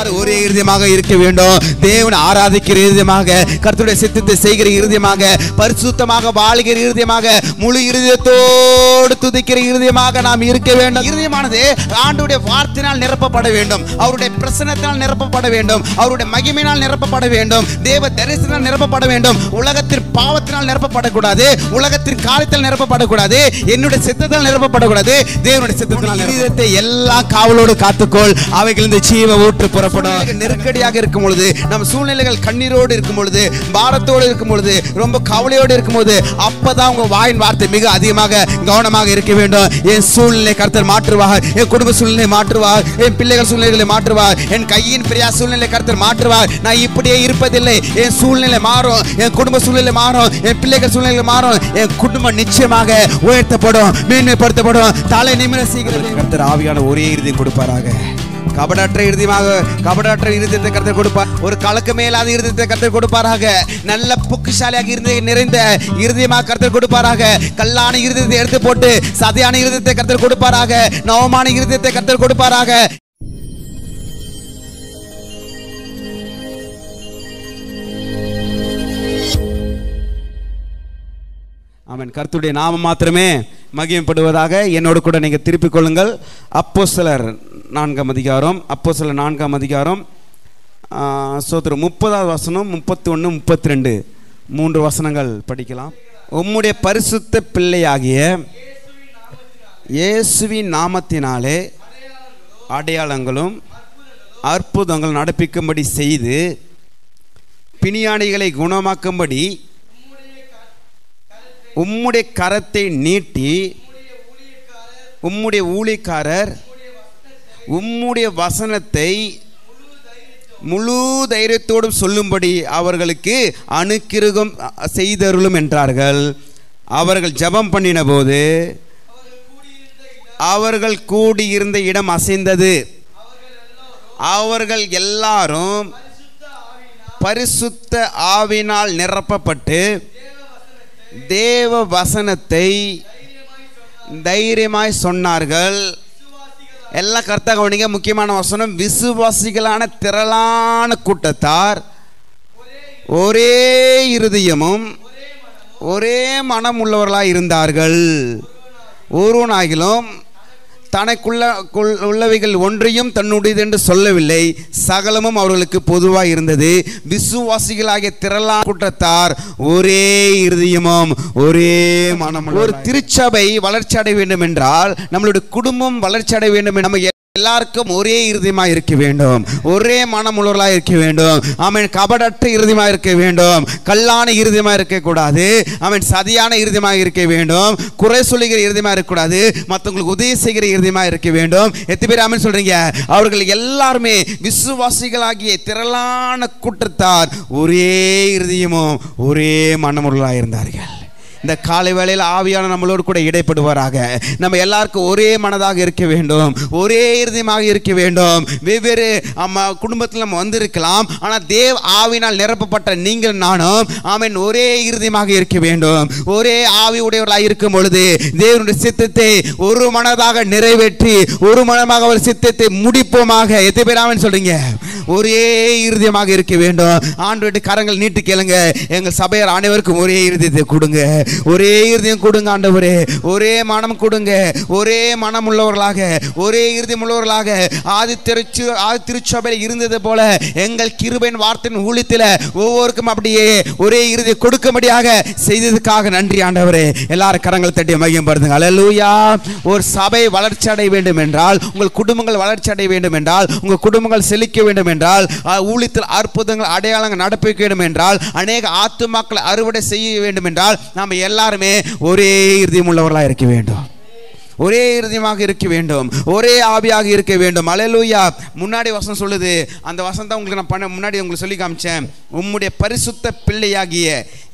எல்லாரும் ஒரே இருதயமாக இருக்க வேண்டும். தேவனை ஆராதிக்கிற இருதயமாக, கர்த்தருடைய சித்தத்தை செய்கிற இருதயமாக, பரிசுத்தமாக வாழுகிற இருதயமாக, முழு இருதயத்தோடு துதிக்கிற இருதயமாக நாம் இருக்க வேண்டும். இருதயமானது ஆண்டவருடைய வார்த்தையினால் நிரப்பப்பட வேண்டும், அவருடைய பிரசன்னத்தால் நிரப்பப்பட வேண்டும், அவருடைய மகிமையினால் நிரப்பப்பட வேண்டும், தேவ தரிசனால் நிரப்பப்பட வேண்டும். உலகத்தின் பாவத்தினால் நிரப்பப்படக்கூடாது, உலகத்தின் காரியத்தால் நிரப்பப்படக்கூடாது, என்னுடைய சித்தத்தால் நிரப்பப்படக்கூடாது, தேவனுடைய சித்தத்தினால். இருதயத்தை எல்லா காவலோடு காத்துக்கொள், அவைகள் இந்த ஜீவ ஊற்று புறப்படும். நெருக்கடியாக இருக்கும் பொழுது, நம்ம சூழ்நிலைகள் கண்ணீரோடு இருக்கும் பொழுது, பாரத்தோடு இருக்கும் பொழுது, ரொம்ப கவலையோடு இருக்கும் போது, அப்பதான் உங்க வாயின் வார்த்தை மிக அதிகமாக கவனமாக இருக்க வேண்டும். என் சூழ்நிலை கர்த்தர் மாற்றுவார், என் குடும்ப சூழ்நிலை மாற்றுவார், என் பிள்ளைகள் சூழ்நிலைகளை மாற்றுவார், என் கையின் பிரியா சூழ்நிலை கர்த்தர் மாற்றுவார். நான் இப்படியே இருப்பதில்லை, என் சூழ்நிலை மாறும், என் குடும்ப சூழ்நிலை மாறும், என் பிள்ளைகள் சூழ்நிலை மாறும், என் குடும்பம் நிச்சயமாக உயர்த்தப்படும், மேன்மைப்படுத்தப்படும், தலை நிமிர செய்கிறது. கர்த்தர் ஆவியான ஒரே இருதயம் கொடுப்பாராக. கபடற்ற இருதயமாக, கபடற்ற இருதயத்தை கர்த்தர் கொடுப்பார். ஒரு கலக்கமே இல்லாத இருதயத்தை கர்த்தர் கொடுப்பாராக. நல்ல பொக்கிஷாலியாக நிறைந்த இருதயமாக கர்த்தர் கொடுப்பாராக. கல்லான இருதயத்தை எடுத்து போட்டு சதையான இருதயத்தை கர்த்தர் கொடுப்பாராக. நவமான இருதயத்தை கர்த்தர் கொடுப்பாராக. ஆமென். கர்த்தருடைய நாமம் மாத்திரமே மகிமைப்படுவதாக. என்னோடு கூட நீங்கள் திருப்பிக் கொள்ளுங்கள். அப்போஸ்தலர் 4ஆம் அதிகாரம், அப்போஸ்தலர் 4ஆம் அதிகாரம், ஸ்தோத்திரம், 30வது வசனம், 31, 32 3 வசனங்கள் படிக்கலாம். உம்முடைய பரிசுத்த பிள்ளையாகிய இயேசுவின் நாமத்தினாலே அடையாளங்களும் அற்புதங்கள் நடப்பிக்கும்படி செய்து பிணியாளிகளை குணமாக்கும்படி உம்முடைய கரத்தை நீட்டி உம்முடைய ஊழியக்காரர் உம்முடைய வசனத்தை முழு தைரியத்தோடும் சொல்லும்படி அவர்களுக்கு அனுக்கிரகம் செய்தருளும் என்றார்கள். அவர்கள் ஜெபம் பண்ணின போது அவர்கள் கூடியிருந்த இடம் அசைந்தது. அவர்கள் எல்லாரும் பரிசுத்த ஆவியினால் நிரப்பப்பட்டு தேவ வசனத்தை தைரியமாய் சொன்னார்கள். எல்லாம் கர்த்தர் கவனிங்க. முக்கியமான வசனம், விசுவாசிகளான திரளான கூட்டத்தார் ஒரே இருதயமும் ஒரே மனம் உள்ளவர்களாய் இருந்தார்கள். ஒருவனாகிலும் தனக்குள்ளவைகள் ஒன்றையும் தன்னுடையது என்று சொல்லவில்லை, சகலமும் அவர்களுக்கு பொதுவாக இருந்தது. விசுவாசிகளாகிய திரளான கூட்டத்தார் ஒரே இருதயமும் ஒரே மனம். ஒரு திருச்சபை வளர்ச்சி அடைய வேண்டும் என்றால், நம்மளுடைய குடும்பம் வளர்ச்சி அடைய வேண்டும், நம்ம எல்லாருக்கும் ஒரே இருதயமாக இருக்க வேண்டும், ஒரே மனம் உள்ளவர்களாக இருக்க வேண்டும். அவன் கபடற்ற இருதயமாக இருக்க வேண்டும், கல்லான இருதயமாக இருக்கக்கூடாது, அவன் சதியான இருதயமாக இருக்க வேண்டும், குறை சொல்லுகிற இருதயமாக இருக்கக்கூடாது, மற்றவங்களுக்கு உதவி செய்கிற இருதயமாக இருக்க வேண்டும். எத்தனை பேர் ஆமென் சொல்றீங்க? அவர்கள் எல்லாருமே விசுவாசிகளாகிய திரளான கூட்டத்தார் ஒரே இருதயமும் ஒரே மனம் உள்ளவர்களாக இருந்தார்கள். இந்த காலை வேளையில் ஆவியான நம்மளோடு கூட இடைப்படுவாராக. நம்ம எல்லாருக்கும் ஒரே மனதாக இருக்க வேண்டும், ஒரே இருதயமாக இருக்க வேண்டும். வெவ்வேறு குடும்பத்தில் நம்ம வந்திருக்கலாம், ஆனால் தேவ ஆவினால் நிரப்பப்பட்ட நீங்கள் நானும் ஆமென் ஒரே இருதயமாக இருக்க வேண்டும். ஒரே ஆவி உடையவர்களாக இருக்கும் பொழுது தேவனுடைய சித்தத்தை ஒரு மனதாக நிறைவேற்றி ஒரு மனமாக ஒரு சித்தத்தை முடிப்போமாக. எத்தனை பேர் ஆமென் சொல்றீங்க? ஒரே இருதயமாக இருக்க வேண்டும். ஆண்டவருடைய கரங்கள் நீட்டு கேளுங்க. எங்கள் சபையார் அனைவருக்கும் ஒரே இருதயத்தை கொடுங்க, ஒரே இருதயம் கொடுங்க ஆண்டவரே, ஒரே மனம் கொடுங்க, ஒரே மனம் உள்ளவர்களாக ஒரே இருதயம் உள்ளவர்களாக ஆதி திருச்சபையில் இருந்தது போல எங்கள் கிருபையின் வார்த்தையின் ஊழியத்தில் ஒவ்வொருக்கும் அப்படியே ஒரே இருதயம் கொடுக்கும்படியாக செய்ததுக்காக நன்றி ஆண்டவரே. எல்லாரும் கரங்கள் தட்டி மகிமைப்படுத்துங்க. அல்லேலூயா. ஒரு சபை வளர்ச்சி அடைய வேண்டும் என்றால், உங்கள் குடும்பங்கள் வளர்ச்சி அடைய வேண்டும் என்றால், உங்கள் குடும்பங்கள் செழிக்க வேண்டும் என்றால், ஊழியத்தில் அற்புதங்கள் அடையாளங்கள் நடப்பிக்க வேண்டும் என்றால், அநேக ஆத்துமாக்களை அறுவடை செய்ய வேண்டும் என்றால், நாம் எல்லாருமே ஒரே இருதயம் உள்ளவர்களாக இருக்க வேண்டும், ஒரே இருதயமாக இருக்க வேண்டும், ஒரே ஆவியாக இருக்க வேண்டும். அல்லேலூயா. முன்னாடி வசனம் சொல்லுது, அந்த வசனம் தான் உங்களுக்கு நான் முன்னாடி உங்களுக்கு சொல்லி காமிச்சேன். உம்முடைய பரிசுத்த பிள்ளையாகிய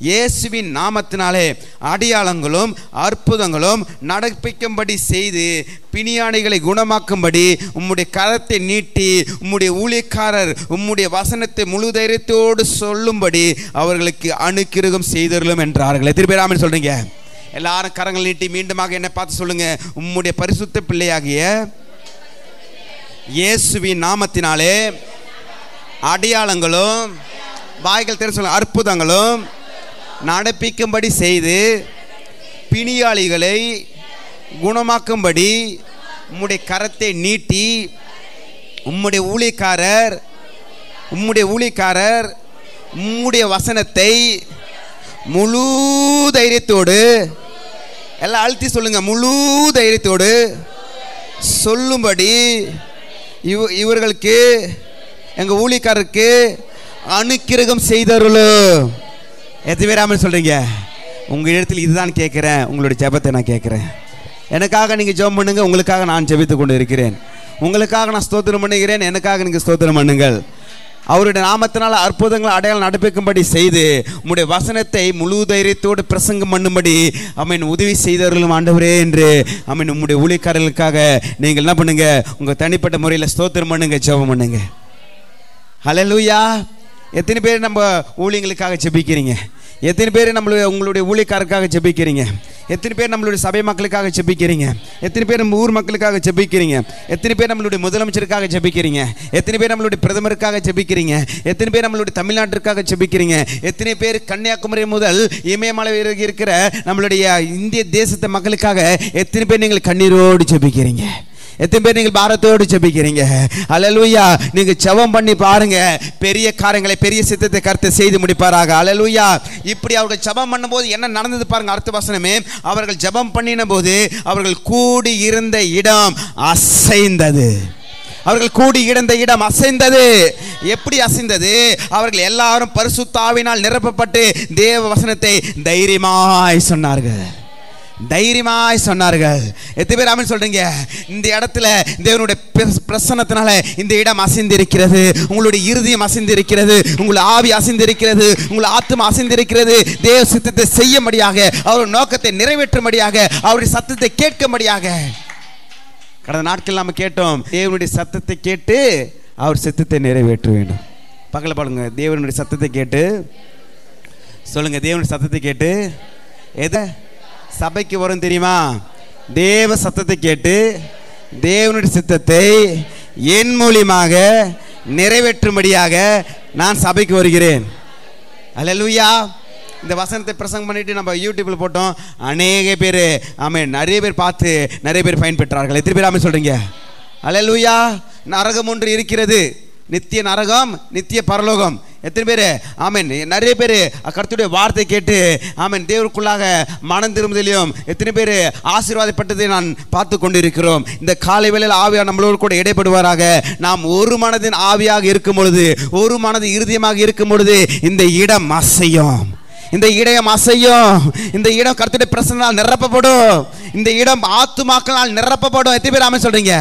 இயேசுவின் நாமத்தினாலே அடையாளங்களும் அற்புதங்களும் நடப்பிக்கும்படி செய்து பிணியாளிகளை குணமாக்கும்படி உம்முடைய கரத்தை நீட்டி உம்முடைய ஊழியக்காரர் உம்முடைய வசனத்தை முழு தைரியத்தோடு சொல்லும்படி அவர்களுக்கு அனுக்கிரகம் செய்தருளும் என்றார்கள். எத்தனை பேர் ஆமென் சொல்றீங்க? எல்லாரும் கரங்கள் நீட்டி மீண்டுமாக என்ன பார்த்து சொல்லுங்க. உம்முடைய பரிசுத்த பிள்ளையாகிய இயேசுவின் நாமத்தினாலே அடையாளங்களும் வாய்கள் திறந்து சொல்லுங்க, அற்புதங்களும் நடப்பிக்கும்படி செய்து பிணியாளிகளை குணமாக்கும்படி உம்முடைய கரத்தை நீட்டி உம்முடைய ஊழியக்காரர் உம்முடைய வசனத்தை முழு தைரியத்தோடு, எல்லாம் அழுத்தி சொல்லுங்க, முழு தைரியத்தோடு சொல்லும்படி இவர்களுக்கு எங்க ஊழியக்காரருக்கு அனுக்கிரகம் செய்தருளு. எத்தனை பேர் ஆமென் சொல்றீங்க? உங்க இடத்துல இதுதான் கேட்கிறேன், உங்களுடைய ஜெபத்தை நான் கேட்கிறேன். எனக்காக நீங்க ஜெபம் பண்ணுங்க, உங்களுக்காக நான் ஜெபித்து கொண்டு இருக்கிறேன். உங்களுக்காக நான் ஸ்தோத்திரம் பண்ணுகிறேன், எனக்காக நீங்க ஸ்தோத்திரம் பண்ணுங்கள். அவருடைய நாமத்தினால் அற்புதங்கள் அடையாளம் நடப்பிக்கும்படி செய்து உம்முடைய வசனத்தை முழு தைரியத்தோடு பிரசங்கம் பண்ணும்படி ஆமென் உதவி செய்தவர்களும் ஆண்டவரே என்று ஆமென் உம்முடைய ஊழியக்காரர்களுக்காக நீங்கள் என்ன பண்ணுங்க, உங்க தனிப்பட்ட முறையில் ஸ்தோத்திரம் பண்ணுங்க, ஜெபம் பண்ணுங்க. ஹல்லேலூயா. எத்தனை பேர் நம்ம ஊழியங்களுக்காக ஜெபிக்கிறீங்க? எத்தனை பேர் உங்களுடைய ஊழியக்காரருக்காக ஜெபிக்கிறீங்க? எத்தனை பேர் நம்மளுடைய சபை மக்களுக்காக ஜெபிக்கிறீங்க? எத்தனை பேர் நம்ம ஊர் மக்களுக்காக ஜெபிக்கிறீங்க? எத்தனை பேர் நம்மளுடைய முதலமைச்சருக்காக ஜெபிக்கிறீங்க? எத்தனை பேர் நம்மளுடைய பிரதமருக்காக ஜெபிக்கிறீங்க? எத்தனை பேர் நம்மளுடைய தமிழ்நாட்டிற்காக ஜெபிக்கிறீங்க? எத்தனை பேர் கன்னியாகுமரி முதல் இமயமலை இருக்கிற நம்மளுடைய இந்திய தேசத்து மக்களுக்காக எத்தனை பேர் நீங்கள் கண்ணீரோடு ஜெபிக்கிறீங்க? எத்தனை பேர் நீங்கள் பாரத்தோடு ஜெபிக்கிறீங்க? அல்லேலூயா. நீங்க ஜெபம் பண்ணி பாருங்க, பெரிய காரியங்களை, பெரிய சித்தத்தை கர்த்தர் செய்து முடிப்பாராக. அல்லேலூயா. இப்படி அவர்கள் ஜெபம் பண்ணும்போது என்ன நடந்தது பாருங்க. அடுத்த வசனமே, அவர்கள் ஜெபம் பண்ணின போது அவர்கள் கூடி இருந்த இடம் அசைந்தது. அவர்கள் கூடி இருந்த இடம் அசைந்தது. எப்படி அசைந்தது? அவர்கள் எல்லாரும் பரிசுத்த ஆவியினால் நிரப்பப்பட்டு தேவ வசனத்தை தைரியமாய் சொன்னார்கள். எத்தனை பேர் ஆமென் சொல்றீங்க? இந்த இடத்துல தேவனுடைய பிரசன்னத்தினால இந்த இடம் அசைந்திருக்கிறது. உங்களுடைய இருதயம் அசைந்திருக்கிறது, உங்களுடைய ஆவி அசைந்திருக்கிறது, உங்களுடைய ஆத்மா அசைந்திருக்கிறது. தேவ சித்தத்தை செய்யும்படியாக, அவருடைய நோக்கத்தை நிறைவேற்றும்படியாக, அவருடைய சத்தத்தை கேட்கும்படியாக. கடந்த நாட்கள் நாம் கேட்டோம், தேவனுடைய சத்தத்தை கேட்டு அவர் சித்தத்தை நிறைவேற்ற வேண்டும். பக்கத்தில் பாருங்க, தேவனுடைய சத்தத்தை கேட்டு சொல்லுங்க. தேவனுடைய சத்தத்தை கேட்டு எதை சபைக்கு வரும் தெரியுமா? தேவ சத்தத்தை கேட்டு தேவனுடைய சித்தத்தை என் மூலியமாக நிறைவேற்றும்படியாக நான் சபைக்கு வருகிறேன். அல்லேலூயா. இந்த வசனத்தை பிரசங்கம் பண்ணிட்டு நம்ம யூடியூப்ல போட்டோம். அநேக பேர் ஆமென், நிறைய பேர் பார்த்து நிறைய பேர் பயன்பெற்றார்கள். எத்தனை பேர் ஆமென் சொல்றீங்க? அல்லேலூயா. நரகம் ஒன்று இருக்கிறது, நித்திய நரகம், நித்திய பரலோகம். எத்தனை பேர் ஆமென்? நிறைய பேர் கர்த்தருடைய வார்த்தை கேட்டு ஆமென் தேவருக்குள்ளாக மனம் திரும்புதலையும் எத்தனை பேர் ஆசீர்வாதப்பட்டதை நான் பார்த்து கொண்டிருக்கிறோம். இந்த காலை வேளையில் ஆவியார் நம்மளோடு கூட இடைப்படுவாராக. நாம் ஒரு மனதின் ஆவியாக இருக்கும் பொழுது, ஒரு மனது இருதயமாக இருக்கும் பொழுது இந்த இடம் அசையும். இந்த இடம் அசையும். இந்த இடம் கர்த்தருடைய பிரசன்னால் நிரப்பப்படும். இந்த இடம் ஆத்துமாக்களால் நிரப்பப்படும். எத்தனை பேர் ஆமென் சொல்றீங்க?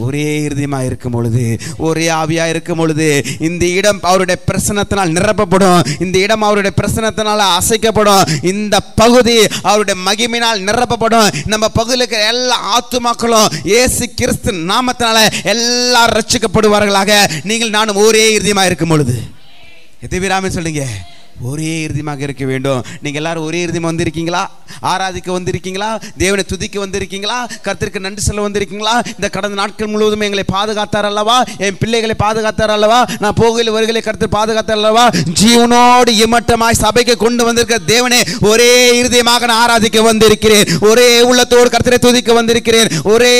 ஒரே இருதயமாக இருக்கும் பொழுது, ஒரே ஆவியாக இருக்கும் பொழுது இந்த இடம் அவருடைய பிரசன்னத்தினால் நிரப்பப்படும். இந்த இடம் அவருடைய பிரசன்னத்தினால் அசைக்கப்படும். இந்த பகுதி அவருடைய மகிமையினால் நிரப்பப்படும். நம்ம பகுதியில் இருக்கிற எல்லா ஆத்துமாக்களும் இயேசு கிறிஸ்து நாமத்தினால எல்லாம் ரட்சிக்கப்படுவார்களாக. நீங்கள் நானும் ஒரே இருதயமாக இருக்கும் பொழுது. எத்தனை பேர் ஆமென் சொல்றீங்க? ஒரே இருதயமாக இருக்க வேண்டும். நீங்கள் எல்லாரும் ஒரே இருதயமாக வந்திருக்கீங்களா? ஆராதிக்க வந்திருக்கீங்களா? தேவனை துதிக்க வந்திருக்கீங்களா? கர்த்தருக்கு நன்றி சொல்ல வந்திருக்கீங்களா? இந்த கடந்த நாட்கள் முழுவதும் எங்களை பாதுகாத்தார் அல்லவா? என் பிள்ளைகளை பாதுகாத்தார் அல்லவா? நான் போகையில் வருகளை கர்த்தர் பாதுகாத்தார் அல்லவா? ஜீவனோடு இமட்டமாய் சபைக்கு கொண்டு வந்திருக்கிற தேவனே, ஒரே இருதயமாக நான் ஆராதிக்க வந்திருக்கிறேன். ஒரே உள்ளத்தோடு கர்த்தரை துதிக்க வந்திருக்கிறேன். ஒரே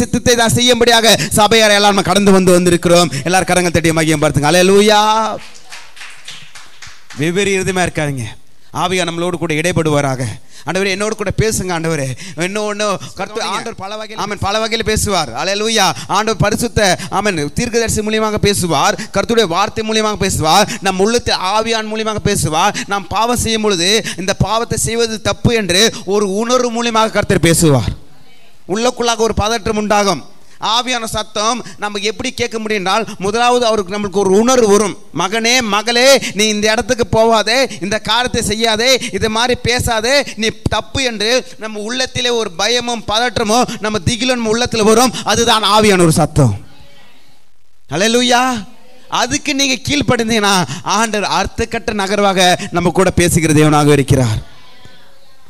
சித்தத்தை நான் செய்யும்படியாக சபையார் எல்லாரும் கடந்து வந்திருக்கிறோம். எல்லாரும் கரங்கள் தட்டி மகிமை படுத்துங்க. அல்லேலூயா. வெவ்வேறு இருதயமா இருக்காதீங்க. ஆவியா நம்மளோடு கூட இடைப்படுவாராக. ஆண்டவரே என்னோடு கூட பேசுங்க. ஆண்டவரே இன்னொன்று கர்த்தர் ஆண்டவர் பல வகையில் ஆமென் பல வகையில் பேசுவார். அல்லேலூயா. ஆண்டவர் பரிசுத்த ஆமென் தீர்க்கதரிசி மூலியமாக பேசுவார். கர்த்தருடைய வார்த்தை மூலியமாக பேசுவார். நம் உள்ளத்தில் ஆவியான் மூலியமாக பேசுவார். நாம் பாவம் செய்யும் பொழுது இந்த பாவத்தை செய்வது தப்பு என்று ஒரு உணர்வு மூலியமாக கர்த்தர் பேசுவார். உள்ளக்குள்ளாக ஒரு பதற்றம் உண்டாகும். ஆவியான சத்தம் நமக்கு எப்படி கேட்க முடியும்னால், முதலாவது அவருக்கு நம்மளுக்கு ஒரு உணர்வு வரும். மகனே மகளே, நீ இந்த இடத்துக்கு போவாதே, இந்த காரியத்தை செய்யாதே, இது மாதிரி பேசாதே, நீ தப்பு என்று நம்ம உள்ளத்திலே ஒரு பயமும் பதற்றமும் நம்ம திகிலும் உள்ளத்தில் வரும். அதுதான் ஆவியான ஒரு சத்தம். அல்லேலூயா. அதுக்கு நீங்க கீழ்ப்படிந்தீங்கன்னா ஆண்டவர் அடுத்த கட்ட நகர்வாக நம்ம கூட பேசுகிற தேவனாக இருக்கிறார்.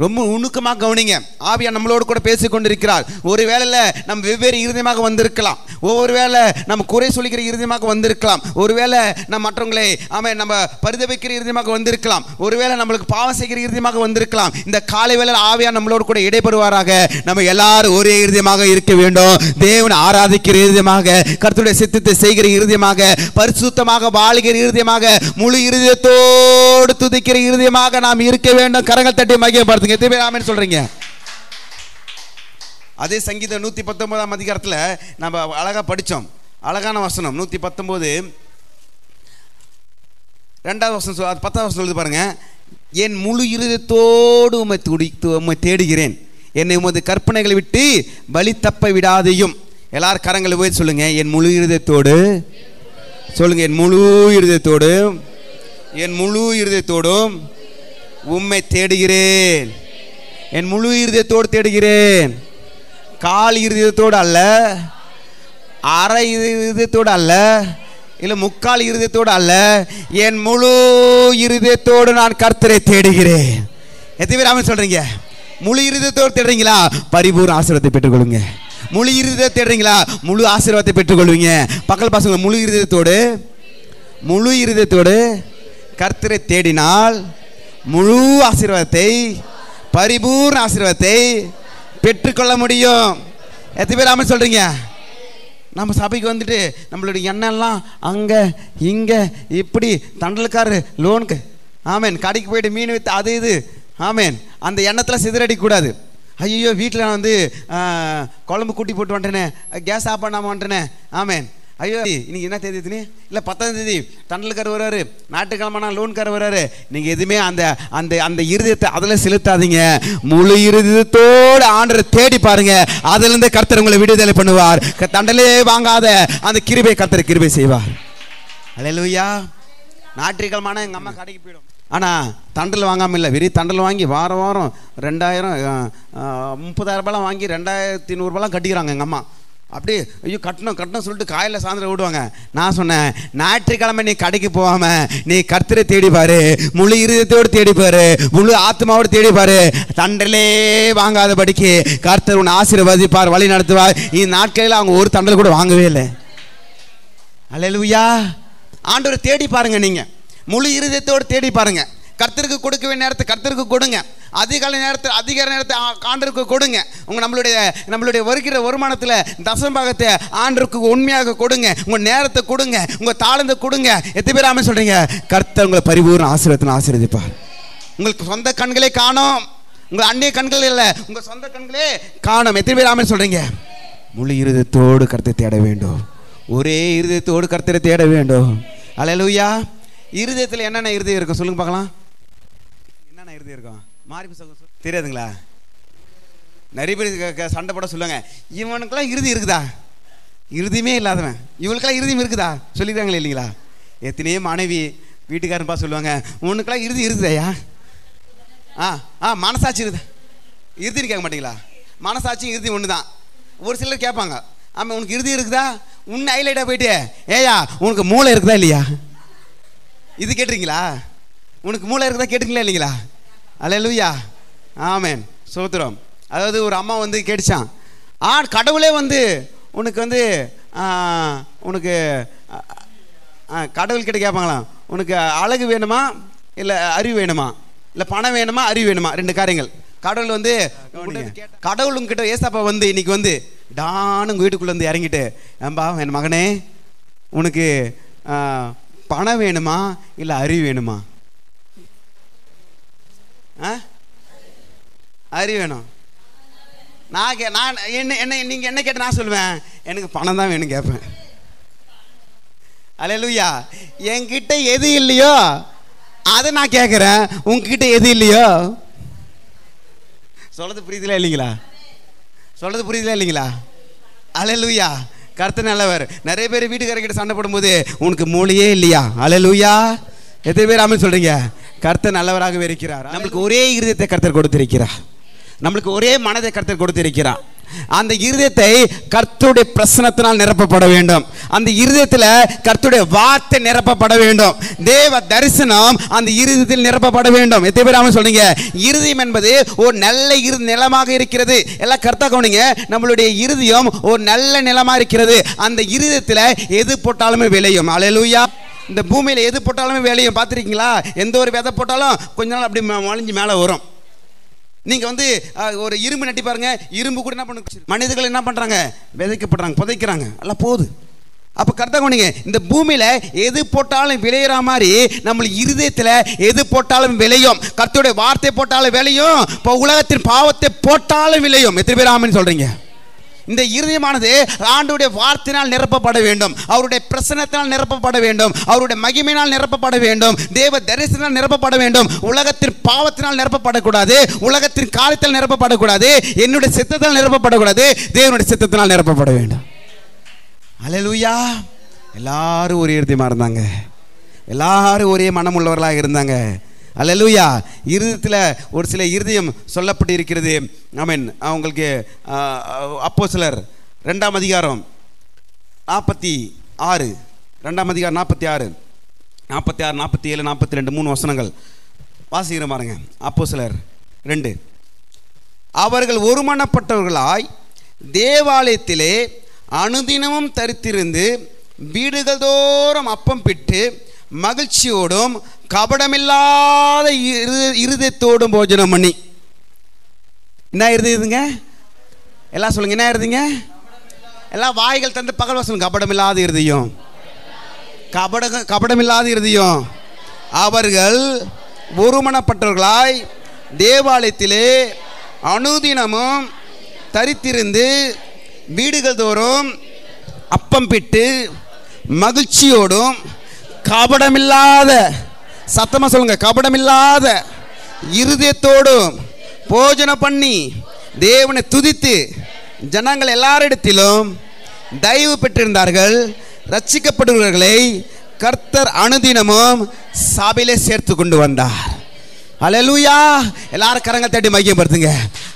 ரொம்ப நுணுக்கமாக கவனிங்க. ஆவியார் நம்மளோடு கூட பேசிக் கொண்டிருக்கிறார். ஒரு வேளையில் நம்ம வெவ்வேறு இருதயமாக வந்திருக்கலாம். ஒவ்வொரு வேளை நம்ம குறை சொல்லிக்கிற இருதயமாக வந்திருக்கலாம். ஒருவேளை நம்ம மற்றவங்களை நம்ம பரிதபிக்கிற இருதயமாக வந்திருக்கலாம். ஒருவேளை நம்மளுக்கு பாவம் செய்கிற இருதயமாக வந்திருக்கலாம். இந்த காலை வேளையில் ஆவியார் நம்மளோடு கூட இடைபெறுவாராக. நம்ம எல்லாரும் ஒரே இருதயமாக இருக்க வேண்டும். தேவனை ஆராதிக்கிற இருதயமாக, கர்த்தருடைய சித்தத்தை செய்கிற இருதயமாக, பரிசுத்தமாக வாழுகிற இருதயமாக, முழு இருதயத்தோடு துதிக்கிற இருதயமாக நாம் இருக்க வேண்டும். கரங்கள் தட்டி மகிமைப்படுத்துங்க. எத்தனை பேர் ஆமென் சொல்றீங்க? அதே சங்கீதம் 119ஆம் அதிகாரத்தில் நம்ம அழகா படித்தோம். அழகான வசனம் 119 2வது வசனம், 10வது வசனம் சொல்லுது பாருங்க. என் முழு இருதயத்தோடு உம்மை தேடுகிறேன், என்னை உமது கற்பனைகளை விட்டு பலி தப்ப விடாதையும். எல்லாரும் கரங்களை போய் சொல்லுங்க. என் முழு இருதயத்தோடு சொல்லுங்க. என் முழு இருதயத்தோடு, என் முழு இருதயத்தோடும் உம்மை தேடுகிறேன். என் முழு இருதயத்தோடு தேடுகிறேன். கால் இருதயத்தோடு அல்ல, அரை இருதயத்தோடு அல்ல, இல்லை முக்கால் இருதயத்தோடு அல்ல, என் முழு இருதயத்தோடு நான் கர்த்தரை தேடுகிறேன். எத்தனை பேர் ஆமென் சொல்றீங்க? முழு இருதயத்தோடு தேடுறீங்களா? பரிபூர்ண ஆசீர்வாதத்தை பெற்றுக்கொள்ளுங்க. முழு இருதயத்தை தேடுறீங்களா? முழு ஆசீர்வாதத்தை பெற்றுக்கொள்வீங்க. பக்கல் பசங்க முழு இருதயத்தோடு கர்த்தரை தேடினால் முழு ஆசீர்வாதத்தை, பரிபூர்ண ஆசீர்வாதத்தை பெற்றுக்கொள்ள முடியும். எத்தனை பேர் ஆமென் சொல்றீங்க? நம்ம சபைக்கு வந்துட்டு நம்மளுடைய எண்ணெல்லாம் அங்கே இங்கே இப்படி தண்டலுக்காரு லோனுக்கு ஆமேன், கடைக்கு போயிட்டு மீன் விற்று அது இது ஆமேன், அந்த எண்ணத்தில் சிதறடிக்கூடாது. ஐயோ வீட்டில் நான் வந்து குழம்பு கூட்டி போட்டு வந்துட்டேனே, கேஸ் ஆஃப் பண்ணாமல் வந்துட்டேனே ஆமேன். ஐயோ இன்னைக்கு என்ன தேதி எத்தனை? இல்லை 10ஆம் தேதி தண்டலுக்கார் வர்றாரு, ஞாயிற்றுக்கிழமை லோன்கார் வர்றாரு. நீங்கள் எதுவுமே அந்த அந்த அந்த இருதயத்தை அதில் செலுத்தாதீங்க. முழு இருதயத்தோடு ஆண்டரை தேடி பாருங்க. அதிலிருந்து கர்த்தர் உங்களை விடுதலை பண்ணுவார். தண்டலே வாங்காத அந்த கிருபை கர்த்தர் கிருபை செய்வார். அல்லேலூயா. ஞாயிற்றுக்கிழமை எங்கள் அம்மா கடைக்கு போயிடும். ஆனால் தண்டல் வாங்காமல் இல்லை, வெறி தண்டல் வாங்கி வாரம் வாரம் 2000 30,000 ரூபாய்லாம் வாங்கி 2,500 ரூபாய்லாம் கட்டிக்கிறாங்க எங்கள் அம்மா. அப்படி ஐயோ கட்டணும் சொல்லிட்டு காலையில் சாயந்தரம் விடுவாங்க. நான் சொன்னேன், ஞாயிற்றுக்கிழமை நீ கடைக்கு போகாமல் நீ கர்த்தரை தேடிப்பாரு, முழு இருதயத்தோடு தேடிப்பாரு, முழு ஆத்மாவோடு தேடிப்பாரு. தண்டலே வாங்காதபடிக்கு கர்த்தர் உன்னை ஆசீர்வதிப்பார், வழி நடத்துவார். இந்த நாட்களில் அவங்க ஒரு தண்டல் கூட வாங்கவே இல்லை. அல்லேலூயா. ஆண்டவரை தேடி பாருங்க. நீங்கள் முழு இருதயத்தோடு தேடி பாருங்க. கர்த்தருக்கு கொடுக்க வேண்டிய நேரத்தை கர்த்தருக்கு கொடுங்க. அதிக நேரத்தை ஆண்டருக்கு கொடுங்க. நம்மளுடைய வருகிற வருமானத்தில் தசமபாகத்தை ஆண்டருக்கு உண்மையாக கொடுங்க. உங்கள் நேரத்தை கொடுங்க, உங்கள் தாளந்தை கொடுங்க. எத்தனை பேர் ஆமென் சொல்றீங்க? கர்த்தர் உங்களை பரிபூர்ண ஆசீர்வாதத்தை ஆசீர்வதிப்பார். உங்களுக்கு சொந்த கண்களே காணோம், உங்கள் அந்நிய கண்கள் இல்லை, உங்கள் சொந்த கண்களே காணோம். எத்தனை பேர் ஆமென் சொல்றீங்க? முழு இருதயத்தோடு கர்த்தரை தேட வேண்டும். ஒரே இருதயத்தோடு கர்த்தரை தேட வேண்டும். அல்லேலூயா. இருதயத்தில் என்னென்ன இருதயம் இருக்கும் சொல்லுங்க பார்க்கலாம். என்னென்ன இருதயம் இருக்கும்? மாறி தெரியாதுங்களா? நிறைய பேர் சண்டை போட சொல்லுவாங்க, இவனுக்கெல்லாம் இறுதி இருக்குதா? இறுதியுமே இல்லாதவன் இவனுக்கெல்லாம் இறுதியும் இருக்குதா சொல்லிடுறாங்களே இல்லைங்களா? எத்தனையோ மனைவி வீட்டுக்காரன்பா சொல்லுவாங்க, உனக்கெல்லாம் இறுதி இருக்குதாயா? மனசாட்சி இருக்குதா? இறுதின்னு கேட்க மாட்டீங்களா? மனசாட்சியும் இறுதி ஒன்று தான். ஒரு சிலர் கேட்பாங்க, ஆமாம் உனக்கு இறுதி இருக்குதா? உன்னை ஹைலைட்டாக போயிட்டு ஏயா உனக்கு மூளை இருக்குதா இல்லையா? இது கேட்டிருக்கீங்களா? உனக்கு மூளை இருக்குதா கேட்டுங்களா இல்லைங்களா? அல்லேலூயா. ஆமேன், சோத்திரம். அதாவது ஒரு அம்மா வந்து கேட்டுச்சான், கடவுளே வந்து உனக்கு வந்து உனக்கு கடவுள் கிட்ட கேட்பாங்களாம், உனக்கு அழகு வேணுமா இல்லை அறிவு வேணுமா, இல்லை பணம் வேணுமா அறிவு வேணுமா? 2 காரியங்கள். கடவுள் வந்து கடவுள் உங்ககிட்ட ஏசாப்பா வந்து இன்னைக்கு வந்து டான்னு உங்கள் வீட்டுக்குள்ளே வந்து இறங்கிட்டு, ஏம்பா என் மகனே உனக்கு பணம் வேணுமா இல்லை அறிவு வேணுமா? அறிவு வேணும். நான் என்ன நீங்கள் என்ன கேட்ட நான் சொல்லுவேன், எனக்கு பணம் தான் வேணும் கேட்பேன். அல்லேலூயா. என்கிட்ட எது இல்லையோ அதை நான் கேட்குறேன், உங்ககிட்ட எது இல்லையோ. சொல்றது புரியுதுல இல்லைங்களா? சொல்றது புரியுதுல இல்லைங்களா? அல்லேலூயா. கர்த்தர் நல்லவர். நிறைய பேர் வீட்டுக்காரர்கிட்ட சண்டை போடும்போது உனக்கு மூளையே இல்லையா? அல்லேலூயா. எத்தனை பேர் ஆமென் சொல்றீங்க? கர்த்தர் நல்லவராகவே இருக்கிறார். நம்மளுக்கு ஒரே இருதயத்தை கர்த்தர் கொடுத்திருக்கிறார். நம்மளுக்கு ஒரே மனதை கர்த்தர் கொடுத்திருக்கிறார். அந்த இருதயத்தை கர்த்தருடைய பிரசன்னத்தினால் நிரப்பப்பட வேண்டும். அந்த இருதயத்தில் கர்த்தருடைய வார்த்தை நிரப்பப்பட வேண்டும். தேவ தரிசனம் அந்த இருதயத்தில் நிரப்பப்பட வேண்டும். எத்தனை பேர் சொல்றீங்க? இருதயம் என்பது ஒரு நல்ல நிலமாக இருக்கிறது. எல்லாம் கர்த்தா கவனிங்க. நம்மளுடைய இருதயம் ஒரு நல்ல நிலமா இருக்கிறது. அந்த இருதயத்தில் எது போட்டாலுமே விளையும். அல்லேலூயா. இந்த பூமியில் எது போட்டாலுமே விளையும். பார்த்துருக்கீங்களா? எந்த ஒரு விதை போட்டாலும் கொஞ்ச நாள் அப்படி மொழிஞ்சு மேலே வரும். நீங்கள் ஒரு இரும்பு நட்டி பாருங்க, இரும்பு கூட என்ன பண்ண, மனிதர்கள் என்ன பண்ணுறாங்க? விதைக்கப்படுறாங்க, புதைக்கிறாங்க, எல்லாம் போகுது. அப்போ கரெக்டாக கொண்டீங்க. இந்த பூமியில் எது போட்டாலும் விளையிற மாதிரி நம்ம இருதயத்தில் எது போட்டாலும் விளையும். கர்த்தருடைய வார்த்தை போட்டாலும் விளையும். இப்போ உலகத்தின் பாவத்தை போட்டாலும் விளையும். எத்தனை பேர் ஆமென் சொல்கிறீங்க? இந்த இருதயமானது ஆண்டவருடைய வார்த்தையினால் நிரப்பப்பட வேண்டும். அவருடைய பிரசன்னத்தினால் நிரப்பப்பட வேண்டும். அவருடைய மகிமையினால் நிரப்பப்பட வேண்டும். தேவ தரிசனால் நிரப்பப்பட வேண்டும். உலகத்தின் பாவத்தினால் நிரப்பப்படக்கூடாது. உலகத்தின் காரியத்தால் நிரப்பப்படக்கூடாது. என்னுடைய சித்தத்தால் நிரப்பப்படக்கூடாது. தேவனுடைய சித்தத்தினால் நிரப்பப்பட வேண்டும். அல்லேலூயா. எல்லாரும் ஒரே இருதயமா இருந்தாங்க. எல்லாரும் ஒரே மனம் உள்ளவர்களாக இருந்தாங்க. அல்லேலூயா. இருதயத்தில் ஒரு சில இருதயம் சொல்லப்பட்டு இருக்கிறது. ஆமென். அவங்களுக்கு அப்போஸ்தலர் 2ஆம் அதிகாரம் 46, 2ஆம் அதிகாரம் 46, 47, 42 3 வசனங்கள் வாசிக்கிற பாருங்க. அப்போஸ்தலர் 2. அவர்கள் ஒருமனப்பட்டவர்களாய் தேவாலயத்திலே அனுதினமும் தரித்திருந்து வீடுகள் தோறும் அப்பம் பிட்டு மகிழ்ச்சியோடும் கபடமில்லாத இருதயத்தோடும் போஜனம் பண்ணி. என்ன இருந்ததுங்க? எல்லாம் சொல்லுங்க. என்ன இருந்தீங்க? எல்லாம் வாய்கள் தந்து பகல் வாசல். கபடமில்லாத இருதயம், கபடமில்லாத இருதயம். அவர்கள் ஒருமனப்பட்டவர்களாய் தேவாலயத்திலே அனுதினமும் தரித்திருந்து வீடுகள் தோறும் அப்பம் பிட்டு மகிழ்ச்சியோடும் கபடமில்லாத, சத்தமா சொல்லுங்க, கபடமில்லாத இருதயத்தோடும் போஜனம் பண்ணி தேவனை துதித்து ஜனங்கள் எல்லாரிடத்திலும் தயவு பெற்றிருந்தார்கள். ரட்சிக்கப்படுகிறவர்களை கர்த்தர் அனுதினமும் சபையிலே சேர்த்து கொண்டு வந்தார். அல்லேலூயா. எல்லாரும் கரங்கள் தட்டி மையப்படுத்துங்க.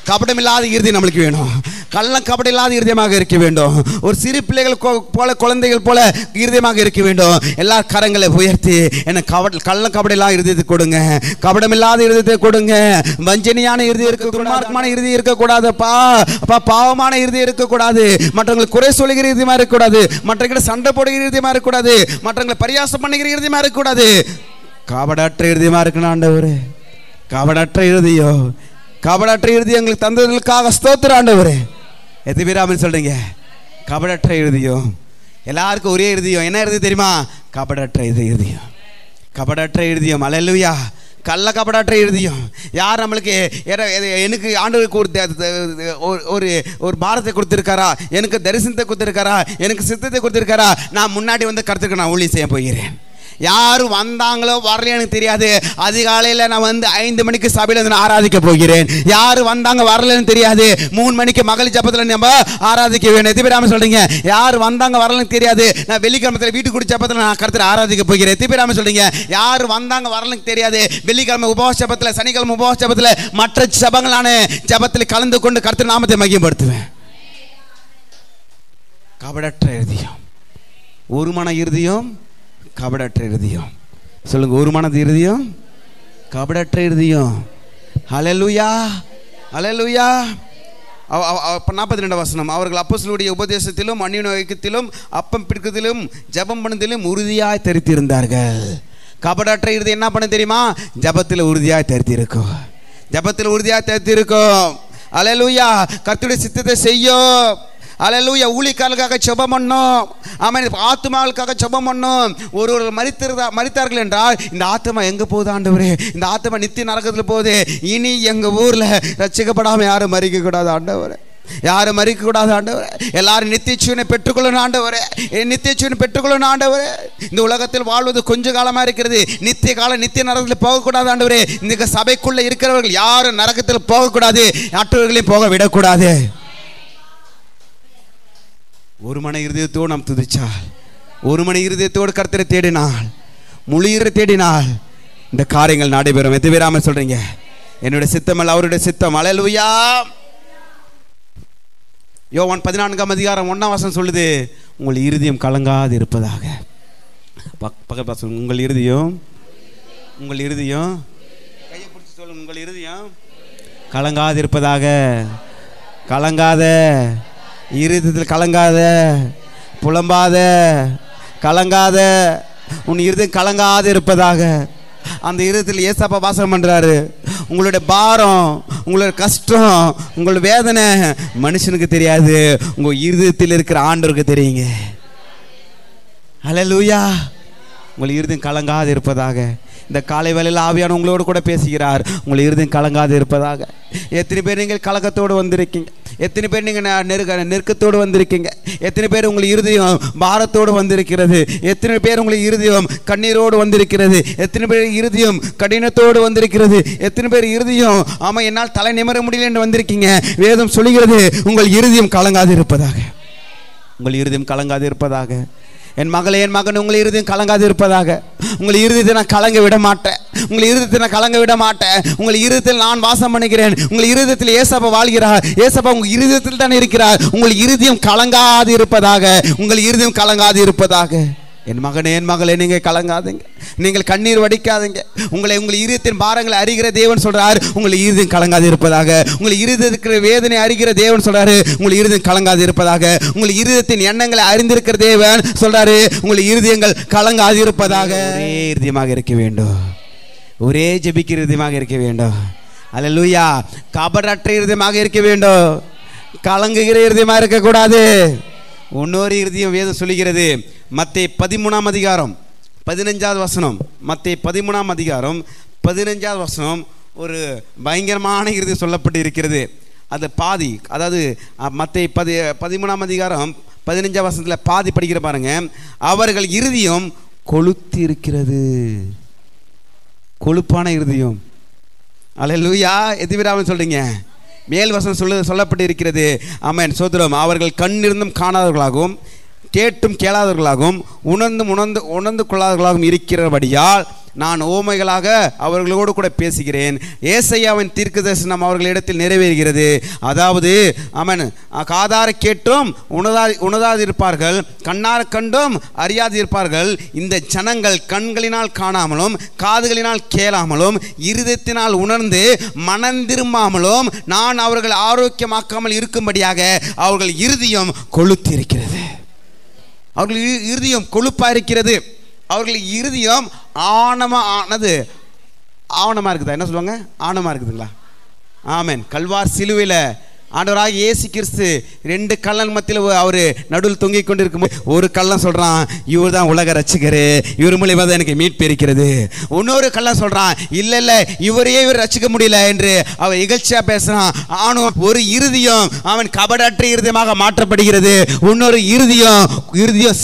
கபடமில்லாத இருதயம் நம்மளுக்கு வேணும். கள்ளம் கபடம் இல்லாத இருதயமாக இருக்க வேண்டும். ஒரு சிறு பிள்ளைகள் போல, குழந்தைகள் போல இருதயமாக இருக்க வேண்டும். எல்லா கரங்களை உயர்த்தி எனக்கு கள்ளம் கபடம் இல்லாத இருதயத்தை கொடுங்க, கபடமில்லாத இருதயத்தை கொடுங்க. வஞ்சனையான இருதயம் இருக்கக்கூடாது, துன்மார்க்கமான இருதயம் இருக்கக்கூடாதுப்பா. அப்பா, பாவமான இருதயம் இருக்கக்கூடாது. மற்றவங்களுக்கு குறை சொல்லுகிற இருதயமா இருக்கக்கூடாது. மற்றவங்களை சண்டை போடுகிற இருதயமா இருக்கக்கூடாது. மற்றவங்களை பரியாசம் பண்ணுகிற இருதயமா இருக்கக்கூடாது. கபடற்ற இருதயமா இருக்கணும் ஆண்டவரே. கபடற்ற இருதயம், கபடற்ற இருதயம் எங்களுக்கு தந்ததற்காக ஸ்தோத்திரம் ஆண்டவரே. எத்தனை பேர் ஆமென் சொல்றீங்க? கபடற்ற இருதயம். எல்லாருக்கும் ஒரே இருதயம். என்ன இருதயம் தெரியுமா? கபடற்ற இருதயம், கபடற்ற இருதயம். அல்லேலூயா. கள்ள கபடற்ற இருதயம். யார் நம்மளுக்கு எனக்கு ஆண்டவருக்கு ஒரு பாரத்தை கொடுத்துருக்காரா, எனக்கு தரிசனத்தை கொடுத்துருக்காரா, எனக்கு சித்தத்தை கொடுத்துருக்காரா, நான் முன்னாடி வந்து கர்த்தருக்கு நான் ஊழியம் செய்ய போகிறேன். யாரும் வந்தாங்களோ வரலையோ எனக்கு தெரியாது. அதிகாலையில் நான் வந்து 5 மணிக்கு சபையில் வந்து நான் ஆராதிக்க போகிறேன். யார் வந்தாங்க வரலன்னு தெரியாது. 3 மணிக்கு மகளிர் ஜபத்தில் நம்ம ஆராதிக்க வேணும். எத்தனை பேர் சொல்றீங்க? யார் வந்தாங்க வரலன்னு தெரியாது. நான் வெள்ளிக்கிழமத்தில் வீட்டுக்கு குடி ஜபத்தில் நான் கர்த்தரை ஆராதிக்க போகிறேன். எத்தனை பேர் சொல்றீங்க? யார் வந்தாங்க வரலன்னு தெரியாது. வெள்ளிக்கிழமை உபவாச ஜபத்தில், சனிக்கிழமை உபவாச ஜபத்தில், மற்ற ஜபங்களான ஜபத்தில் கலந்து கொண்டு கர்த்தர் நாமத்தை மகிமைப்படுத்துவேன். கபடற்ற இருதயம், ஒரு மன இருதயம், கபடற்ற இருதயம். சொல்லுங்க, ஒரு மனது இருதயம், கபடற்ற இருதயம். ஹல்லேலூயா, ஹல்லேலூயா. 42 வசனம். அவர்கள் அப்போஸ்தலருடைய உபதேசத்திலும் அந்நியோன்யத்திலும் அப்பம் பிடிக்கிறதிலும் ஜெபம் பண்ணுவதிலும் உறுதியாய் தரித்திருந்தார்கள். கபடற்ற இருதயம் என்ன பண்ண தெரியுமா? ஜெபத்தில் உறுதியாய் தரித்திருக்கும். ஜெபத்தில் உறுதியாய் தரித்திருக்கும். ஹல்லேலூயா. கர்த்தருடைய சித்தத்தை செய்யும். அல்லேலூயா. ஊழியக்காரர்களுக்காக ஜெபம் பண்ணோம். ஆமென். ஆத்துமாக்களுக்காக ஜெபம் பண்ணோம். ஒரு மரித்தார்கள் என்றால் இந்த ஆத்மா எங்கே போகுது ஆண்டவரே? இந்த ஆத்மா நித்திய நரகத்தில் போகுது. இனி எங்கள் ஊரில் ரட்சிக்கப்படாமல் யாரும் மறிக்கக்கூடாது ஆண்டவரே, யாரும் மறிக்கக்கூடாது ஆண்டவரே. எல்லாரும் நித்திய ஜீவனை பெற்றுக்கொள்ளணும் ஆண்டவரே, நித்திய ஜீவனை பெற்றுக்கொள்ளணும் ஆண்டவரே. இந்த உலகத்தில் வாழ்வது கொஞ்ச காலமாக இருக்கிறது. நித்திய காலம் நித்திய நரகத்தில் போகக்கூடாது ஆண்டவரே. இந்த சபைக்குள்ளே இருக்கிறவர்கள் யாரும் நரகத்தில் போகக்கூடாது, மற்றவர்களையும் போக விடக்கூடாது. ஒரு மன இருதயத்தோடு நாம் துதிச்சால், ஒரு மன இருதயத்தோடு கர்த்தரை தேடினால், முழு தேடினால் இந்த காரியங்கள் நடைபெறும். எத்தனை பேர் ஆமென் சொல்றீங்க? என்னுடைய சித்தமல்ல அவருடைய சித்தம். அல்லேலூயா. யோவான் 14:1 சொல்லுது, உங்கள் இருதயம் கலங்காது இருப்பதாக. உங்கள் இருதயம் கையை பிடிச்சி சொல்லுங்க, உங்கள் இருதயம் கலங்காது இருப்பதாக. கலங்காத இருதயத்தில் கலங்காத, புலம்பாத, கலங்காத, உன் இருதயம் கலங்காது இருப்பதாக. அந்த இருதயத்தில் ஏசப்பா வாசம் பண்றாரு. உங்களுடைய பாரம், உங்களுடைய கஷ்டம், உங்களுடைய வேதனை மனுஷனுக்கு தெரியாது, உங்க இருதயத்தில் இருக்கிற ஆண்டவருக்கு தெரியுங்க. அல்லேலூயா. உங்கள் இருதயம் கலங்காது இருப்பதாக. இந்த காலை வேளையில் ஆவியான உங்களோடு கூட பேசுகிறார். உங்கள் இருதயம் கலங்காது இருப்பதாக. எத்தனை பேர் நீங்கள் கலக்கத்தோடு வந்திருக்கீங்க? எத்தனை பேர் நீங்கள் நெருக்கத்தோடு வந்திருக்கீங்க? எத்தனை பேர் உங்கள் இருதயம் பாரத்தோடு வந்திருக்கிறது? எத்தனை பேர் உங்கள் இருதயம் கண்ணீரோடு வந்திருக்கிறது? எத்தனை பேர் இருதயம் கடினத்தோடு வந்திருக்கிறது? எத்தனை பேர் இருதயம் ஆமாம் என்னால் தலை நிமிர முடியல என்று வந்திருக்கீங்க? வேதம் சொல்லுகிறது, உங்கள் இருதயம் கலங்காது இருப்பதாக. உங்கள் இருதயம் கலங்காது இருப்பதாக. என் மகளே, என் மகன், உங்கள் இருதயம் கலங்காது இருப்பதாக. உங்கள் இருதயத்தை நான் கலங்க விட மாட்டேன். உங்கள் இருதயத்தை நான் கலங்க விட மாட்டேன். உங்கள் இருதயத்தில் நான் வாசம் பண்ணுகிறேன். உங்கள் இருதயத்தில் ஏசப்பா வாழ்கிறார். ஏசப்பா உங்கள் இருதயத்தில் தான் இருக்கிறார். உங்கள் இருதயம் கலங்காது இருப்பதாக. உங்கள் இருதயம் கலங்காது இருப்பதாக. என் மகனே, என் மகளே, நீங்கள் கலங்காதீங்க. நீங்கள் கண்ணீர் வடிக்காதீங்க. உங்கள் இருதயத்தின் பாரங்களை அறிகிற தேவன் சொல்றார், உங்கள் இருதயம் கலங்காது இருப்பதாக. உங்கள் இருதயத்திற்கு வேதனை அறிகிற தேவன் சொல்றாரு, உங்கள் இருதயம் கலங்காது இருப்பதாக. உங்கள் இருதயத்தின் எண்ணங்களை அறிந்திருக்கிற தேவன் சொல்றாரு, உங்கள் இருதயங்கள் கலங்காது இருப்பதாக. ஒரே இருதயமாக இருக்க வேண்டும். ஒரே ஜெபிக்கிற இருதயமாக இருக்க வேண்டும். அல்லேலூயா. கபடற்ற இருதயமாக இருக்க வேண்டும். கலங்குகிற இருதயமாக இருக்கக்கூடாது. இன்னொரு இருதயம் வேதம் சொல்லுகிறது. மத்தேயு 13:15 மத்தேயு 13:15 ஒரு பயங்கரமான இருதயம் சொல்லப்பட்டு இருக்கிறது. அது பாதி, அதாவது மத்தேயு 13:15 பாதி படிக்கிற பாருங்க. அவர்கள் இருதயம் கொழுத்து இருக்கிறது. கொழுப்பான இருதயம். அல்லேலூயா. எதிராக சொல்றீங்க. மேல் வசனம் சொல்லப்பட்டு இருக்கிறது. ஆமென், சோதரம். அவர்கள் கண்ணிருந்தும் காணாதவர்களாகவும், கேட்டும் கேளாதவர்களாகவும், உணர்ந்து கொள்ளாதவர்களாகவும் இருக்கிறபடியால் நான் ஓமைகளாக அவர்களோடு கூட பேசுகிறேன். ஏசாயாவின் தீர்க்கதரிசனம் அவர்களிடத்தில் நிறைவேறுகிறது. அதாவது ஆமென், காதார கேட்டும் உணராதிருப்பார்கள், கண்ணார கண்டும் அறியாதிருப்பார்கள். இந்த ஜனங்கள் கண்களினால் காணாமலும், காதுகளினால் கேளாமலும், இருதயத்தினால் உணர்ந்து மனந்திரும்பாமலும் நான் அவர்கள் ஆரோக்கியமாக்காமல் இருக்கும்படியாக அவர்கள் இருதயம் கொழுத்து இருக்கிறது. அவர்கள் இருதயம் கொழுப்பா இருக்கிறது. அவர்கள் இருதயம் ஆணமா இருக்குதா? என்ன சொல்லுவாங்க? ஆணமா இருக்குதுங்களா? ஆமென். கல்வார் சிலுவையில் ஆண்டவராக இயேசு கிறிஸ்து 2 கள்ளன் மத்தியில் அவர் நடுவில் தொங்கிக் கொண்டிருக்கும் ஒரு கள்ளன் சொல்றான், இவர் தான் உலக ரட்சிகர், இவர் மூலியமாக தான் எனக்கு மீட்பு இருக்கிறது. இன்னொரு கள்ளன் சொல்றான், இல்ல இவரையே இவர் ரட்சிக்க முடியல என்று அவர் இகழ்ச்சியா பேசுறான். ஆனும் ஒரு இருதயம் அவன் கபடற்ற இருதயமாக மாற்றப்படுகிறது. இன்னொரு இருதயம்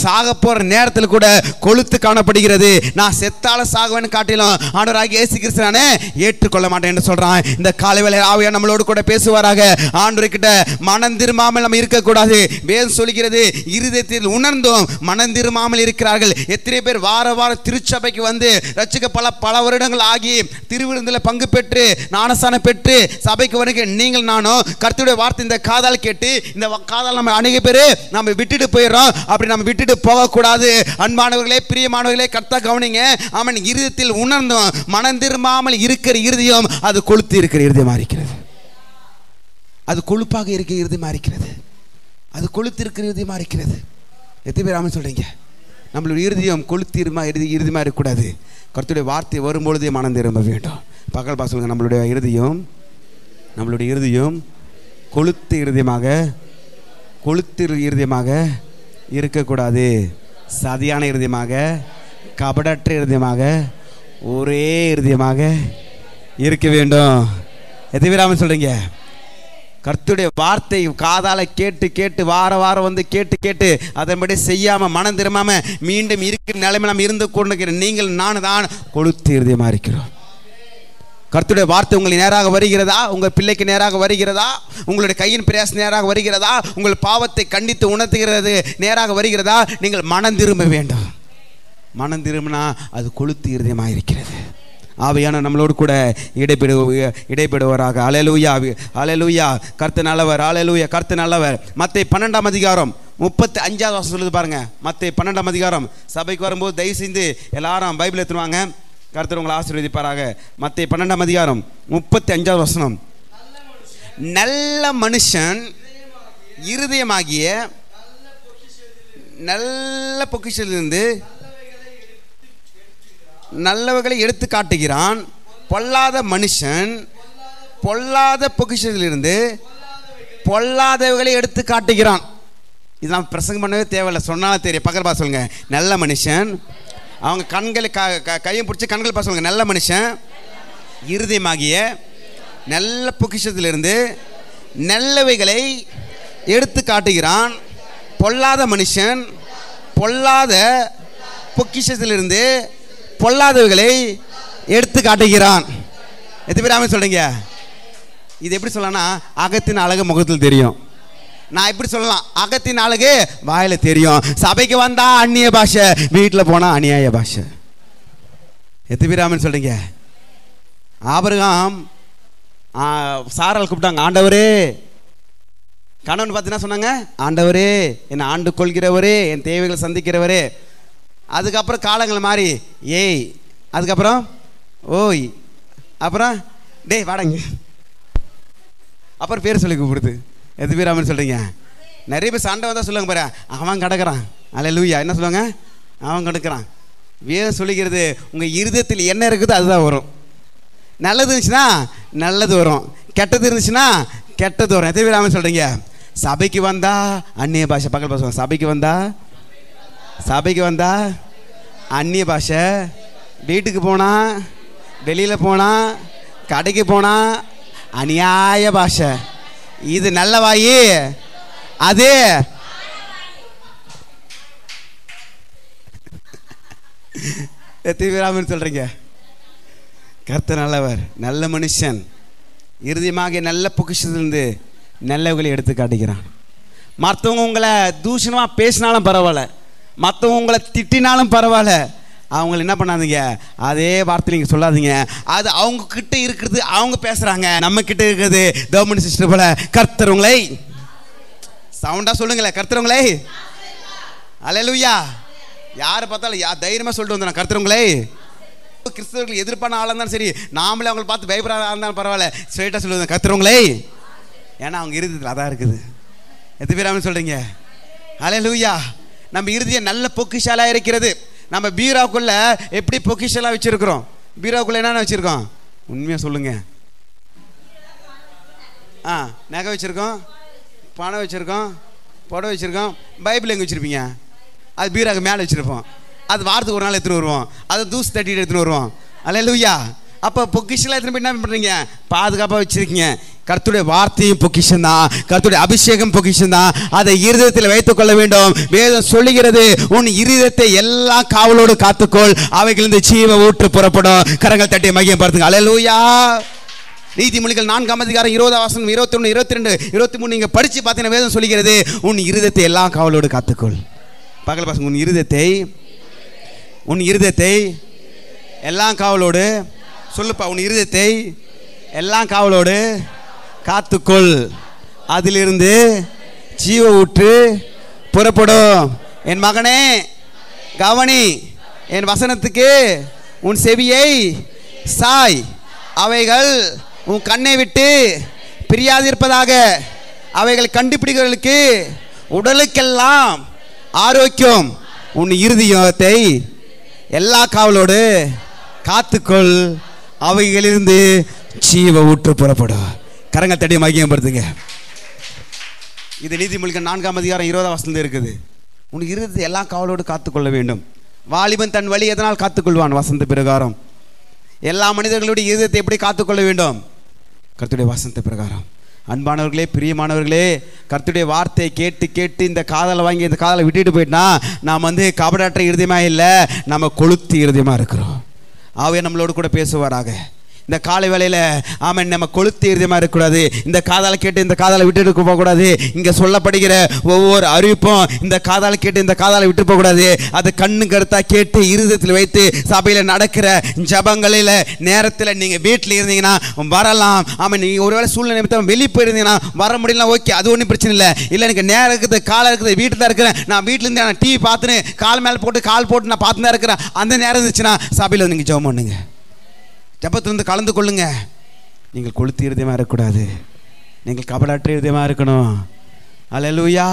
சாக போற நேரத்தில் கூட கொழுத்து காணப்படுகிறது. நான் செத்தால சாகுவேன்னு காட்டிலும் ஆண்டவராக இயேசு கிறிஸ்து நானே ஏற்றுக்கொள்ள மாட்டேன் என்று சொல்றான். இந்த காலை வேளை ஆவியானவர் நம்மளோடு கூட பேசுவாராக. கிட்ட மனம் திரும்பாமல் நம்ம இருக்கக்கூடாது. வேதம் சொல்கிறது, இருதயத்தில் உணர்ந்தும் மனம் திரும்பாமல் இருக்கிறார்கள். எத்தனை பேர் வார திருச்சபைக்கு வந்து ரட்சிக்க பல வருடங்கள் ஆகி திருவிருந்தில் பங்கு பெற்று ஞானஸ்நானம் பெற்று சபைக்கு வருகிற நீங்கள் நானும் கர்த்தருடைய வார்த்தை இந்த காதால் கேட்டு இந்த காதால் நம்ம அநேக பேர் நம்ம விட்டுட்டு போயிடுறோம். அப்படி நம்ம விட்டுட்டு போகக்கூடாது. அன்பானவர்களே, பிரியமானவர்களே, கர்த்தா கவனிங்க. அவன் இருதயத்தில் உணர்ந்தும் மனம் திரும்பாமல் இருக்கிற இருதயம் அது கொழுத்து இருக்கிற இருதயமா இருக்கிறது. அது கொழுப்பாக இருக்கிற இருதயமா இருக்கிறது. அது கொழுத்து இருக்கிற இருதயமா இருக்கிறது. எத்தனை பேர் ஆமென் சொல்றீங்க? நம்மளுடைய இருதயம் கொழுத்து இருதயமா இருக்கக்கூடாது. கர்த்தருடைய வார்த்தை வரும்பொழுதே மனம் திரும்ப வேண்டும். பகல் பா சொல்லுங்க, நம்மளுடைய இருதயம் கொழுத்து இருதயமாக இருக்கக்கூடாது. சதியான இருதயமாக, கபடற்ற இருதயமாக, ஒரே இருதயமாக இருக்க வேண்டும். எத்தனை பேர் ஆமென் சொல்றீங்க? கர்த்தருடைய வார்த்தை காதால கேட்டு வாரம் வந்து கேட்டு அதன்படி செய்யாம மனம் திரும்பாம மீண்டும் இருக்கிற நிலைமை நாம் இருந்து கொண்டிருக்கிற நீங்கள் நான் தான் கொழுத்து இருதயமா இருக்கிறோம். கர்த்தருடைய வார்த்தை உங்களுக்கு நேராக வருகிறதா? உங்கள் பிள்ளைக்கு நேராக வருகிறதா? உங்களுடைய கையின் பிரயாசம் நேராக வருகிறதா? உங்கள் பாவத்தை கண்டித்து உணர்த்துகிறது நேராக வருகிறதா? நீங்கள் மனம் திரும்ப வேண்டும். மனம் திரும்பினா அது கொழுத்து இருதயமாக இருக்கிறது. ஆவியான நம்மளோடு கூட இடைபெறுவாராக. அல்லேலூயா, அல்லேலூயா. கர்த்தர் நல்லவர், அல்லேலூயா, கர்த்தர் நல்லவர். மத்தேயு 12ஆம் அதிகாரம் 35வது வசனம் சொல்லுது பாருங்க. மத்தேயு 12ஆம் அதிகாரம். சபைக்கு வரும்போது தயவு செய்து எல்லாரும் பைபிள் எடுத்துவாங்க. கர்த்தர் உங்களை ஆசீர்வதிப்பாராக. மத்தேயு 12ஆம் அதிகாரம் 35வது வசனம். நல்ல மனுஷன் இருதயமாகிய நல்ல பொக்கிஷத்திலிருந்து நல்லவைகளை எடுத்து காட்டுகிறான். பொல்லாத மனுஷன் பொல்லாத பொக்கிஷத்திலிருந்து பொல்லாதவைகளை எடுத்து காட்டுகிறான். இது நான் பிரசங்கம் பண்ணவே தேவையில்லை, சொன்னாலும் தெரியும். பக்கத்தில் பார்த்து சொல்லுங்க. நல்ல மனுஷன், அவங்க கண்களை கையை பிடிச்சி கண்கள் பார்த்து சொல்லுங்க. நல்ல மனுஷன் இருதயமாகிய நல்ல பொக்கிஷத்திலிருந்து நல்லவைகளை எடுத்து காட்டுகிறான். பொல்லாத மனுஷன் பொல்லாத பொக்கிஷத்திலிருந்து பொல்லாதவைகளை எடுத்து காட்டுகிறான். எத்தனை பேர் ஆமென் சொல்றீங்க? இது எப்படி சொல்லலாம்னா, அகத்தின் அழகு முகத்தில் தெரியும். நான் எப்படி சொல்லலாம்? அகத்தின் அழகு வாயில தெரியும். சபைக்கு வந்தா அந்நிய பாஷை, வீட்டில் போனா அநியாய பாஷை. எத்தனை பேர் ஆமென் சொல்றீங்க? ஆபிரகாம் சாராள் கூப்பிட்டாங்க, ஆண்டவரே. கணவன் பார்த்து என்ன சொன்னாங்க? ஆண்டவரே, என்னை ஆண்டு கொள்கிறவரே, என் தேவைகளை சந்திக்கிறவரே. அதுக்கப்புறம் காலங்கள் மாறி ஏய், அதுக்கப்புறம் ஓய், அப்புறம் டேய் வாடங்க, அப்புறம் பேர் சொல்லி கூப்பிடுது. எது பேர் ஆமென் சொல்கிறீங்க? நிறைய பேர் சண்டை வந்தால் சொல்லுவாங்க பாரு, அவன் கிடக்கிறான். அல்லேலூயா. என்ன சொல்லுவாங்க? அவன் கிடக்கிறான். வேதம் சொல்லிக்கிறது, உங்கள் இருதயத்தில் என்ன இருக்குதோ அதுதான் வரும். நல்லது இருந்துச்சுன்னா நல்லது வரும், கெட்டது இருந்துச்சுன்னா கெட்டது வரும். எத்தனை பேர் ஆமென் சொல்கிறீங்க? சபைக்கு வந்தா அந்நிய பாஷை. பக்கத்தில் பேசுவாங்க. சபைக்கு வந்தா அந்நிய பாஷை. வீட்டுக்கு போனா, வெளியில் போனா, கடைக்கு போனா அநியாய பாஷை. இது நல்ல வாயி, அது தீவிராமன் சொல்றீங்க. கர்த்தர் நல்லவர். நல்ல மனுஷன் இறுதியமாக நல்ல பொக்கிஷத்திலிருந்து நல்லவர்களை எடுத்து காட்டுகிறான். மற்றவங்க உங்களை தூஷணமாக பேசினாலும் பரவாயில்ல, மற்றவங்க உங்களை திட்டினாலும் பரவாயில்ல, அவங்கள என்ன பண்ணாதீங்க, அதே வார்த்தை நீங்கள் சொல்லாதீங்க. அது அவங்க கிட்ட இருக்கிறது, அவங்க பேசுகிறாங்க. நம்ம கிட்ட இருக்கிறது கவர்மெண்ட் சிஸ்டம் போல. கர்த்தர் உங்களை சவுண்டாக சொல்லுங்களேன், கர்த்தர் உங்களை. அல்லேலூயா. யாரை பார்த்தாலும் தைரியமாக சொல்லிட்டு வந்துடும், கர்த்தர் உங்களை. கிறிஸ்தவர்கள் எதிர்ப்பான ஆளாக இருந்தாலும் சரி, நாமளே அவங்களை பார்த்து பயப்படாத இருந்தாலும் பரவாயில்ல, ஸ்ட்ரெயிட்டாக சொல்லுவாங்க கர்த்தர் உங்களை. ஏன்னா அவங்க இறுதியில் அதான் இருக்குது. எத்தனை பேர் ஆமென் சொல்கிறீங்க? அல்லேலூயா. நம்ம இறுதியை நல்ல பொக்கிஷாலாக இருக்கிறது. நம்ம பீராவுக்குள்ள எப்படி பொக்கிஷெல்லாம் வச்சிருக்கிறோம்? பீராவுக்குள்ள என்னென்ன வச்சிருக்கோம்? உண்மையாக சொல்லுங்க. நகை வச்சிருக்கோம், பணம் வச்சிருக்கோம், புடவை வச்சிருக்கோம். பைபிள் எங்கே வச்சிருப்பீங்க? அது பீராவுக்கு மேலே வச்சிருப்போம். அது வாரத்துக்கு ஒரு நாள் எடுத்துகிட்டு வருவோம், அதை தூசு தட்டிட்டு எடுத்துகிட்டு வருவோம். அல்லேலூயா. அப்போ பொக்கிஷெல்லாம் எடுத்துகிட்டு போய் என்ன பண்ணுறீங்க? பாதுகாப்பாக வச்சிருக்கீங்க. கர்த்தருடைய வார்த்தையும் பொக்கிஷம் தான், கர்த்தருடைய அபிஷேகம் பொக்கிஷம் தான். அதை இருதயத்தில் வைத்துக் கொள்ள வேண்டும். வேதம் சொல்லுகிறது, உன் இருதயத்தை எல்லா காவலோடு காத்துக்கொள், அவைகளிலிருந்து ஜீவ ஊற்று புறப்படும். கரங்கள் தட்டி மகிமைப்படுத்துங்க. அல்லேலூயா. நீதிமொழிகள் 4ஆம் அதிகாரம் 20ஆம் வசனம் 21, 22, 23 நீங்க படிச்சு பார்த்தீங்கன்னா வேதம் சொல்லுகிறது, உன் இருதயத்தை எல்லா காவலோடு காத்துக்கொள். பகல் பசங்க, உன் இருதயத்தை எல்லாம் காவலோடு சொல்லுப்பா. உன் இருதயத்தை எல்லாம் காவலோடு காத்துக்கொள், அதிலிருந்து ஜீவ ஊற்று புறப்படும். என் மகனே கவனி, என் வசனத்துக்கு உன் செவியை சாய், அவைகள் உன் கண்ணை விட்டு பிரியாதிருப்பதாக. அவைகள் கண்டுபிடிக்கிறவர்களுக்கு உடலுக்கெல்லாம் ஆரோக்கியம். உன் இருதயத்தை எல்லா காவலோடு காத்துக்கொள், அவைகளிலிருந்து ஜீவ ஊற்று புறப்படும். கரங்கள் தட்டி மகிமைப்படுத்துங்க. இது நீதிமொழிகள் 4ஆம் அதிகாரம் 20ஆம் வசனத்தில் இருக்குது. உன் இருதயத்தை எல்லா காவலோடு காத்துக்கொள்ள வேண்டும். வாலிபன் தன் வழி எதனால் காத்துக்கொள்வான்? வசந்த பிரகாரம். எல்லா மனிதர்களுடைய இருதயத்தை எப்படி காத்துக்கொள்ள வேண்டும்? கர்த்தருடைய வசந்த பிரகாரம். அன்பானவர்களே, பிரியமானவர்களே, கர்த்தருடைய வார்த்தையை கேட்டு கேட்டு இந்த காதலை வாங்கி இந்த காதலை விட்டுட்டு போயிட்டா நாம் கபடற்ற இருதயமாக இல்லை, நம்ம கொளுத்து இருதயமாக இருக்கிறோம். ஆவே நம்மளோடு கூட பேசுவாராக. இந்த காலை வேளையில் ஆமென் நம்ம கொளுத்து இருதயமாக இருக்கக்கூடாது. இந்த காதால கேட்டு இந்த காதால விட்டுட்டு போகக்கூடாது. இங்கே சொல்லப்படுகிற ஒவ்வொரு அறிவிப்பும் இந்த காதால கேட்டு இந்த காதால விட்டு போகக்கூடாது. அது கண்ணு கருத்தாக கேட்டு இருதயத்தில் வைத்து சபையில் நடக்கிற ஜபங்களில் நேரத்தில் நீங்கள் வீட்டில் இருந்தீங்கன்னா வரலாம். ஆமாம், நீங்கள் ஒருவேளை சூழ்நிலை நிமித்தம் வெளியே போயிருந்தீங்கன்னா வர முடியலாம், ஓகே, அது ஒன்றும் பிரச்சனை இல்லை. இல்லை எனக்கு நேரம் இருக்குது, காலம் இருக்குது, வீட்டில் தான் இருக்கிறேன், நான் வீட்டிலேருந்து நான் டிவி பார்த்துன்னு கால் மேலே போட்டு கால் போட்டு நான் பார்த்து தான் இருக்கிறேன், அந்த நேரம் இருந்துச்சுன்னா சபையில் நீங்கள் ஜெபம் பண்ணுங்க, ஜெபத்திலிருந்து கலந்து கொள்ளுங்க. நீங்கள் கொளுத்து இருதயமாக இருக்கக்கூடாது, நீங்கள் கபடற்ற இருதயமாக இருக்கணும். அல்லேலூயா.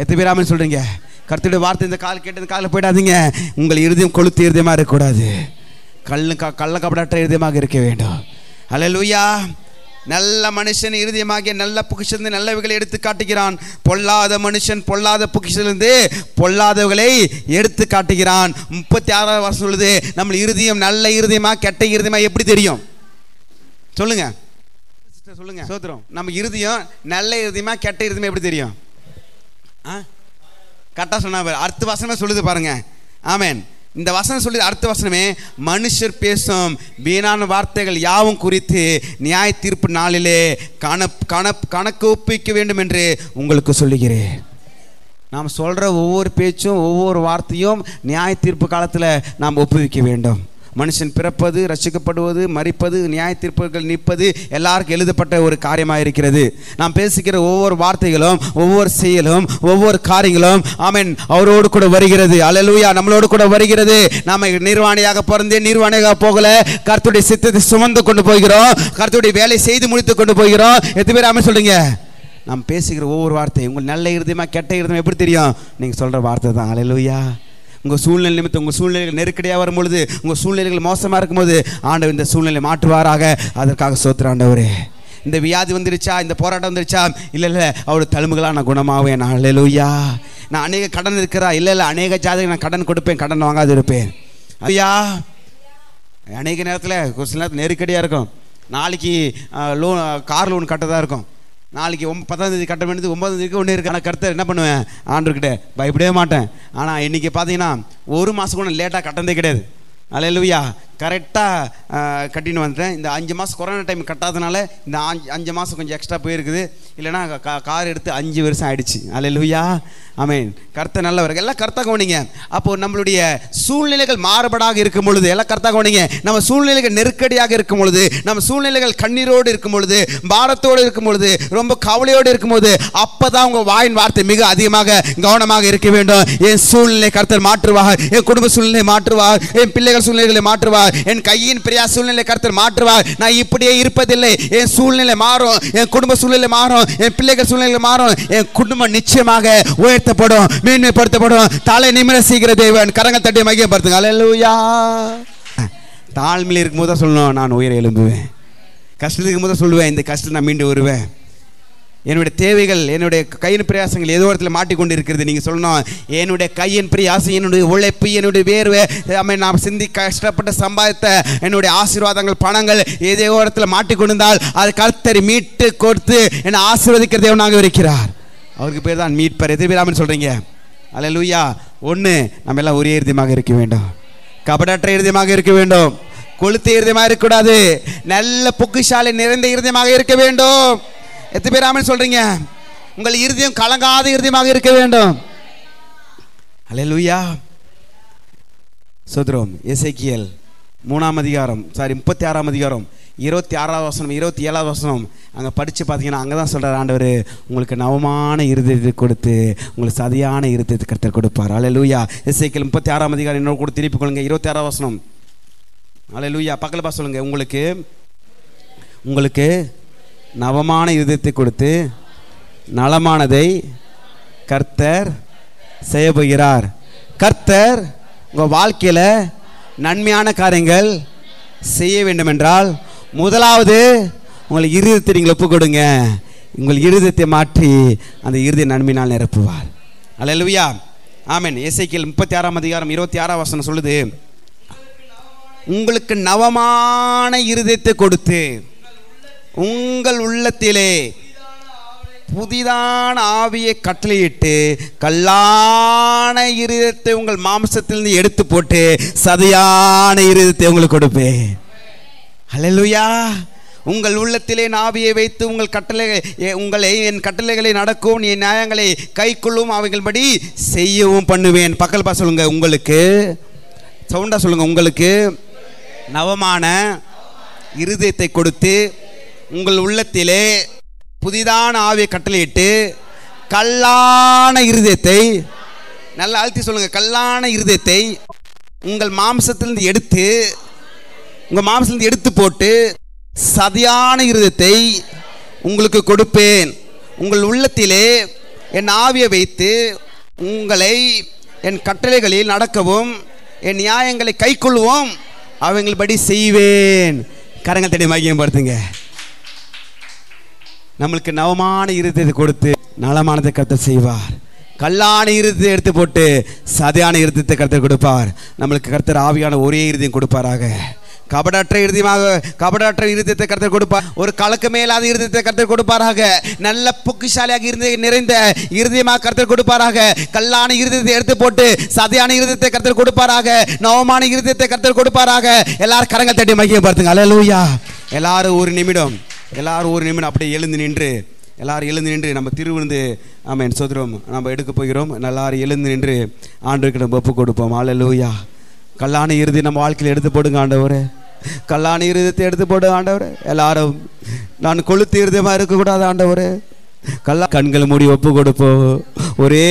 எத்தனை பேர் ஆமென் சொல்கிறீங்க? கர்த்தருடைய வார்த்தை இந்த கால் கேட்டு இந்த காலில் போயிடாதீங்க. உங்கள் இருதயம் கொளுத்து இருதயமாக இருக்கக்கூடாது, கள்ள கபடற்ற இருதயமாக இருக்க வேண்டும். அல்லேலூயா. நல்ல மனுஷன் இருதயமாகிய நல்ல பொக்கிஷத்திலிருந்து நல்லவைகளை எடுத்து காட்டுகிறான், பொல்லாத மனுஷன் பொல்லாத பொக்கிஷத்திலிருந்து பொல்லாதவைகளை எடுத்து காட்டுகிறான். 36வது வருஷம் சொல்லுது, நம்ம இருதயம் நல்ல இருதயமா கெட்ட இருதயமா எப்படி தெரியும்? சொல்லுங்க சொல்லுங்க. சோத்திரம். நம்ம இருதயம் நல்ல இருதயமா கெட்ட இருதயமா எப்படி தெரியும்? கரெக்டாக சொன்னா அடுத்த வசனமே சொல்லுது பாருங்க. ஆமென். இந்த வசனம் சொல்லி அடுத்த வசனமே, மனுஷர் பேசும் வீணான வார்த்தைகள் யாவும் குறித்து நியாய தீர்ப்பு நாளிலே கணக்கு ஒப்பிக்க வேண்டும் என்று உங்களுக்கு சொல்லுகிறேன். நாம் சொல்கிற ஒவ்வொரு பேச்சும் ஒவ்வொரு வார்த்தையும் நியாய தீர்ப்பு காலத்தில் நாம் ஒப்புவிக்க வேண்டும். மனுஷன் பிறப்பது, ரட்சிக்கப்படுவது, மரிப்பது, நியாய தீர்ப்புகள் நிற்பது எல்லாருக்கும் எழுதப்பட்ட ஒரு காரியமாக இருக்கிறது. நாம் பேசுகிற ஒவ்வொரு வார்த்தைகளும் ஒவ்வொரு செயலும் ஒவ்வொரு காரியங்களும் ஆமென் அவரோடு கூட வருகிறது. அல்லேலூயா. நம்மளோடு கூட வருகிறது. நாம் நிர்வாணியாக பிறந்து நிர்வாணியாக போகல, கர்த்தருடைய சித்தத்தை சுமந்து கொண்டு போகிறோம், கர்த்தருடைய வேலை செய்து முடித்து கொண்டு போகிறோம். எத்தனை பேர் ஆமென் சொல்றீங்க? நாம் பேசுகிற ஒவ்வொரு வார்த்தை உங்கள் நல்ல இருதயமா கெட்ட இருதயமா எப்படி தெரியும்? நீங்கள் சொல்கிற வார்த்தை தான். அல்லேலூயா. உங்கள் சூழ்நிலை நிமித்தம் உங்கள் சூழ்நிலைகள் நெருக்கடியாக வரும்பொழுது, உங்கள் சூழ்நிலைகள் மோசமாக இருக்கும்போது ஆண்டவர் இந்த சூழ்நிலை மாற்றுவாராக. அதற்காக ஸ்தோத்திரம் ஆண்டவரே. இந்த வியாதி வந்துருச்சா, இந்த போராட்டம் வந்துருச்சா, இல்லை அவருடைய தழும்புகளாக நான் குணமாவேன். அல்லேலூயா. நான் அநேக கடன் இருக்கிறா, இல்லை அநேக ஜாதகம் நான் கடன் கொடுப்பேன், கடன் வாங்காது இருப்பேன். ஐயா, அநேக நேரத்தில் ஒரு சில நேரத்தில் நெருக்கடியாக இருக்கும். நாளைக்கு லோன் கார் லோன் கட்டதாக இருக்கும், நாளைக்கு 10ஆம் தேதி கட்ட வேண்டியது 9ஆம் தேதிக்கு ஒன்று இருக்குது. ஆனால் கர்த்தர் என்ன பண்ணுவேன்? ஆண்டவர்கிட்ட பயப்படவே மாட்டேன். ஆனால் இன்றைக்கி பார்த்தீங்கன்னா ஒரு மாதம் கூட லேட்டாக கட்டினதே கிடையாது. அல்லேலூயா. கரெக்டாக கட்டின்னு வந்துட்டேன். இந்த 5 மாதம் கொரோனா டைம் கட்டாதனால இந்த 5 மாதம் கொஞ்சம் எக்ஸ்ட்ரா போயிருக்குது. இல்லைனா கார் எடுத்து 5 வருஷம் ஆயிடுச்சு. அல்லேலூயா. ஆமென். கர்த்தர் நல்லவர். எல்லாம் கர்த்தா கவனிங்க. அப்போது நம்மளுடைய சூழ்நிலைகள் மாறுபடாக இருக்கும் பொழுது, எல்லாம் கர்த்தா கவனிங்க, நம்ம சூழ்நிலைகள் நெருக்கடியாக இருக்கும் பொழுது, நம்ம சூழ்நிலைகள் கண்ணீரோடு இருக்கும் பொழுது, பாரத்தோடு இருக்கும் பொழுது, ரொம்ப கவலையோடு இருக்கும் போது, அப்போ தான் உங்கள் வாயின் வார்த்தை மிக அதிகமாக கவனமாக இருக்க வேண்டும். என் சூழ்நிலை கர்த்தர் மாற்றுவார், என் குடும்ப சூழ்நிலை மாற்றுவார், என் பிள்ளைகள் சூழ்நிலைகளை மாற்றுவார், என் கையின் பிரியா சூழ்நிலை கர்த்தர் மாற்றுவார். நான் இப்படியே இருப்பதில்லை, என் சூழ்நிலை மாறும், என் குடும்ப சூழ்நிலை மாறும், என் பிள்ளைகள் சூழ்நிலை மாறும், என் குடும்பம் நிச்சயமாக உயர்த்தப்படும், மேன்மைப்படுத்தப்படும். தலை நிமிர செய்கிற தேவன். கரங்கள் தட்டி மகிமைப்படுத்துங்க. அல்லேலூயா. தாழ்மையில் இருக்கும்போது தான் சொல்லணும், நான் உயர எழும்புவேன். கஷ்டத்துக்கு இருக்கும் போது சொல்லுவேன், இந்த கஷ்டம் நான் மீண்டு வருவேன். என்னுடைய தேவைகள், என்னுடைய கையின் பிரயாசங்கள் ஏதோ இடத்துல மாட்டிக்கொண்டு இருக்கிறது. நீங்கள் சொல்லணும், என்னுடைய கையின் பிரயாசம், என்னுடைய உழைப்பு, என்னுடைய வேர்வை, நாம் சிந்தி கஷ்டப்பட்ட சம்பாதித்த என்னுடைய ஆசீர்வாதங்கள், பணங்கள் ஏதோ இடத்துல மாட்டிக்கொண்டிருந்தால் அது கர்த்தர் மீட்டு கொடுத்து என்னை ஆசீர்வதிக்கிற தேவனாக இருக்கிறார். அவருக்கு பேர் தான் மீட்பர். எத்தனை பேர் ஆமென் சொல்கிறீங்க? அல்லேலூயா. ஒன்று, நம்ம எல்லாம் ஒரே இருதயமாக இருக்க வேண்டும், கபடற்ற இருதயமாக இருக்க வேண்டும், கொளுத்த இருதயமாக இருக்கக்கூடாது, நல்ல பொக்கிஷாலை நிறைந்த இருதயமாக இருக்க வேண்டும். எத்தனை பேர் ஆமென் சொல்றீங்க? உங்கள் இருதயம் கலங்காத இருதயமாக இருக்க வேண்டும். அல்லேலூயா. சோதரம். எசேக்கியேல் 36ஆம் அதிகாரம் 26வது வசனம் 27வது வசனம் அங்கே படித்து பார்த்தீங்கன்னா அங்கே தான் சொல்கிறார், ஆண்டவர் உங்களுக்கு நவமான இருதயத்தை கொடுத்து உங்களுக்கு சதியான இருதயத்தை கர்த்தர் கொடுப்பார். அல்லேலூயா. எசேக்கியேல் 36ஆம் அதிகாரம் இன்னொரு கூட திருப்பி கொள்ளுங்க. 26வது வசனம். அல்லேலூயா. பக்கத்தில் பார்த்து சொல்லுங்க. உங்களுக்கு நவமான இருதயத்தை கொடுத்து நலமானதை கர்த்தர் செய்ய போகிறார். கர்த்தர் உங்கள் வாழ்க்கையில் நன்மையான காரியங்கள் செய்ய வேண்டும் என்றால் முதலாவது உங்கள் இருதயத்தை நீங்கள் ஒப்பு கொடுங்க. உங்கள் இருதயத்தை மாற்றி அந்த இருதய நன்மையினால் நிரப்புவார். அல்லேலூயா. ஆமென். எசேக்கியேல் 36ஆம் அதிகாரம் 26வது வசனம் சொல்லுது, உங்களுக்கு நவமான இருதயத்தை கொடுத்து உங்கள் உள்ளத்திலே புதிதான ஆவியை கட்டளையிட்டு கல்லான இருதயத்தை உங்கள் மாம்சத்திலிருந்து எடுத்து போட்டு சதையான இருதயத்தை உங்களுக்கு கொடுப்பேன். ஹல்லேலூயா. உங்கள் உள்ளத்திலே ஆவியை வைத்து உங்களை என் கட்டளைகளை நடக்கும், என் நியாயங்களை கைக்கொள்ளும், அவைகள்படி செய்யவும் பண்ணுவேன். பக்கல் சொல்லுங்க, உங்களுக்கு சவுண்டா சொல்லுங்க, உங்களுக்கு நவமான இருதயத்தை கொடுத்து உங்கள் உள்ளத்திலே புதிதான ஆவியை கட்டளையிட்டு கல்லான இருதயத்தை, நல்லா அழுத்தி சொல்லுங்க, கல்லான இருதயத்தை உங்கள் மாம்சத்திலிருந்து எடுத்து போட்டு சதியான இருதயத்தை உங்களுக்கு கொடுப்பேன். உங்கள் உள்ளத்திலே என் ஆவியை வைத்து உங்களை என் கட்டளைகளில் நடக்கவும், என் நியாயங்களை கைக்கொள்வோம், அவங்களபடி செய்வேன். கரங்கள் தட்டி மகிமைப்படுத்துங்க. நம்மளுக்கு நவமான இருதயத்தை கொடுத்து நலமானதை கர்த்தர் செய்வார். கல்லான இருதயத்தை எடுத்து போட்டு சதையான இருதயத்தை கர்த்தர் கொடுப்பார். நம்மளுக்கு கர்த்தர் ஆவியான ஒரே இருதயம் கொடுப்பாராக. கபடற்ற இருதயத்தை கர்த்தர் கொடுப்பார். ஒரு கலக்கமே இல்லாத இருதயத்தை கர்த்தர் கொடுப்பாராக. நல்ல பொக்கிஷாலியாக நிறைந்த இருதயமாக கர்த்தர் கொடுப்பாராக. கல்லான இருதயத்தை எடுத்து போட்டு சதையான இருதயத்தை கர்த்தர் கொடுப்பாராக. நவமான இருதயத்தை கர்த்தர் கொடுப்பாராக. எல்லாரும் கரங்கள் தட்டி மகிமைப்படுத்துங்க. அல்லேலூயா. எல்லாரும் ஒரு நிமிடம் அப்படியே எழுந்து நின்று நம்ம திருவிருந்து ஆமென் சோதரம் நம்ம எடுக்க போகிறோம். எல்லாரும் எழுந்து நின்று ஆண்டவருக்கு நம்ம ஒப்பு கொடுப்போம். அல்லேலூயா. கல்லான இறுதி நம்ம வாழ்க்கையில் எடுத்து போடுங்க ஆண்டவரே. கல்லான இருதயத்தை எடுத்து போடுங்க ஆண்டவரே. எல்லாரும் நான் கொளுத்து இருதயமாக இருக்கக்கூடாது ஆண்டவரே. கண்கள் மூடி ஒப்பு கொடுப்போம். ஒரே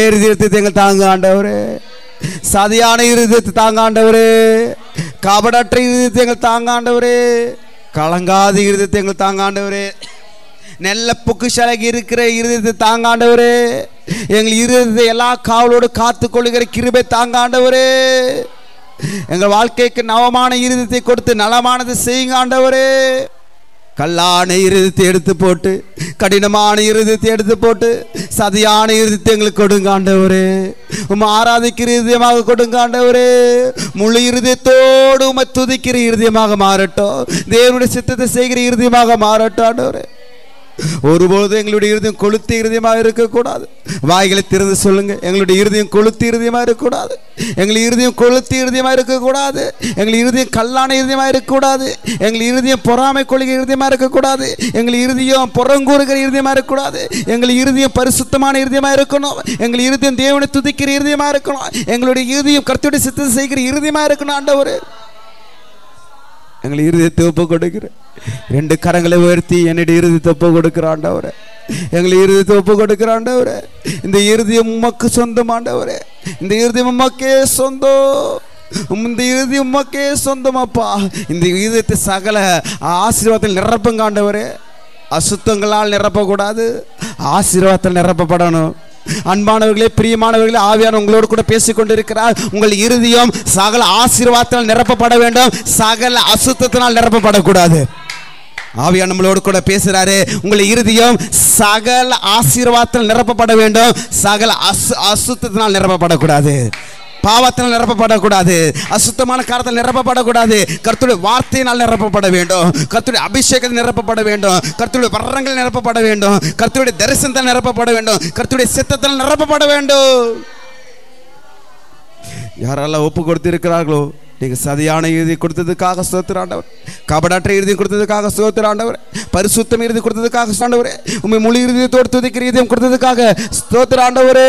இருதயத்தை எங்கள் தாங்க ஆண்டவரே. சதியான இருதயத்தை தாங்க ஆண்டவரே. கபடற்ற இருதயத்தை எங்கள் தாங்க ஆண்டவரே. கலங்காத இருதயத்தை எங்கள் தாங்க ஆண்டவரே. நல்ல பொக்கிஷாலைக்கு இருக்கிற இருதயத்தை தாங்க ஆண்டவரே. எங்கள் இருதயத்தை எல்லா காவலோடு காத்து கொள்ளுகிற கிருபை தாங்க ஆண்டவரே. எங்கள் வாழ்க்கைக்கு நவமான இருதயத்தை கொடுத்து நலமானது செய்யுங்க ஆண்டவரே. கல்லான இருதயத்தை எடுத்து போட்டு, கடினமான இருதயத்தை எடுத்து போட்டு சதியான இருதயத்தை எங்களுக்கு கொடுங்க ஆண்டவரே. ஆராதிக்கிற இருதயமாக கொடுங்க ஆண்டவரே. முழு இருதயத்தோடு உம்மை துதிக்கிற இருதயமாக மாறட்டும். தேவனுடைய சித்தத்தை செய்கிற இருதயமாக மாறட்டும் ஆண்டவரே. ஒருபோதும் எங்களுடைய இருதயம் கொளுத்தி இருதயமாக இருக்கக்கூடாது. வாய்களை திறந்து சொல்லுங்க, எங்களுடைய இருதயம் கொளுத்தி இருதயமாக இருக்கக்கூடாது. எங்கள் இருதயம் கொளுத்தி இருதயமாக இருக்கக்கூடாது. எங்கள் இருதயம் கல்லான இருதயமாக இருக்கக்கூடாது. எங்கள் இருதயம் பொறாமை கொள்கிற இருதயமாக இருக்கக்கூடாது. எங்கள் இருதயம் புறங்கூறுகிற இருதயமாக இருக்கக்கூடாது. எங்கள் இருதயம் பரிசுத்தமான இருதயமாக இருக்கணும். எங்கள் இருதயம் தேவனை துதிக்கிற இருதயமாக இருக்கணும். எங்களுடைய இருதயம் கர்த்தருடைய சித்தத்தை செய்கிற இருதயமாக இருக்கணும் ஆண்டவரே. எங்கள் இருதயத்தை ஒப்பு கொடுக்கிற 2 கரங்களை உயர்த்தி என்னுடைய இருதயத்தை ஒப்பு கொடுக்கிற ஆண்டவரே. எங்களை இருதயத்தை ஒப்பு கொடுக்கிற ஆண்டவரே. இந்த இருதயம் உமக்கு சொந்தம் ஆண்டவரே. இந்த இருதயம் உமக்கே சொந்தம். இந்த இருதயம் உமக்கே சொந்தமாப்பா. இந்த இருதயத்தை சகல ஆசீர்வாதத்தில் நிரப்புங்க ஆண்டவரே. அசுத்தங்களால் நிரப்பக்கூடாது, ஆசீர்வாதத்தில் நிரப்பப்படணும். அன்பானவர்களே, பிரியமானவர்களே, ஆவியான உங்களோடு கூட பேசிக்கொண்டிருக்கிறார். உங்கள் இருதயம் சகல ஆசீர்வாதத்தால் நிரப்பப்பட வேண்டும், சகல அசுத்தத்தினால் நிரப்பப்படக்கூடாது. ஆவியான நம்மளோடு கூட பேசுறாரு. உங்கள் இருதயம் சகல ஆசீர்வாதத்தால் நிரப்பப்பட வேண்டும், சகல அசுத்தத்தினால் நிரப்பப்படக்கூடாது. பாவத்தினால் நிரப்பப்படக்கூடாது, அசுத்தமான காரத்தில் நிரப்பப்படக்கூடாது. கர்த்தருடைய வார்த்தையினால் நிரப்பப்பட வேண்டும், கர்த்தருடைய அபிஷேகத்தில் நிரப்பப்பட வேண்டும், கர்த்தருடைய வரங்கள் நிரப்பப்பட வேண்டும், கர்த்தருடைய தரிசனத்தால் நிரப்பப்பட வேண்டும், கர்த்தருடைய சித்தத்தால் நிரப்பப்பட வேண்டும். யாரெல்லாம் ஒப்பு கொடுத்திருக்கிறார்களோ, நீங்கள் சதியான இறுதி கொடுத்ததுக்காக ஸ்தோத்திரம் ஆண்டவர். கபடற்ற இறுதி கொடுத்ததுக்காக ஸ்தோத்திரம் ஆண்டவர். பரிசுத்தம் இறுதி கொடுத்ததுக்காக ஆண்டவரே. உம்மை முழு இருதயத்தோடு துதிக்கிற இதயம் கொடுத்ததுக்காக ஸ்தோத்திரம் ஆண்டவரே.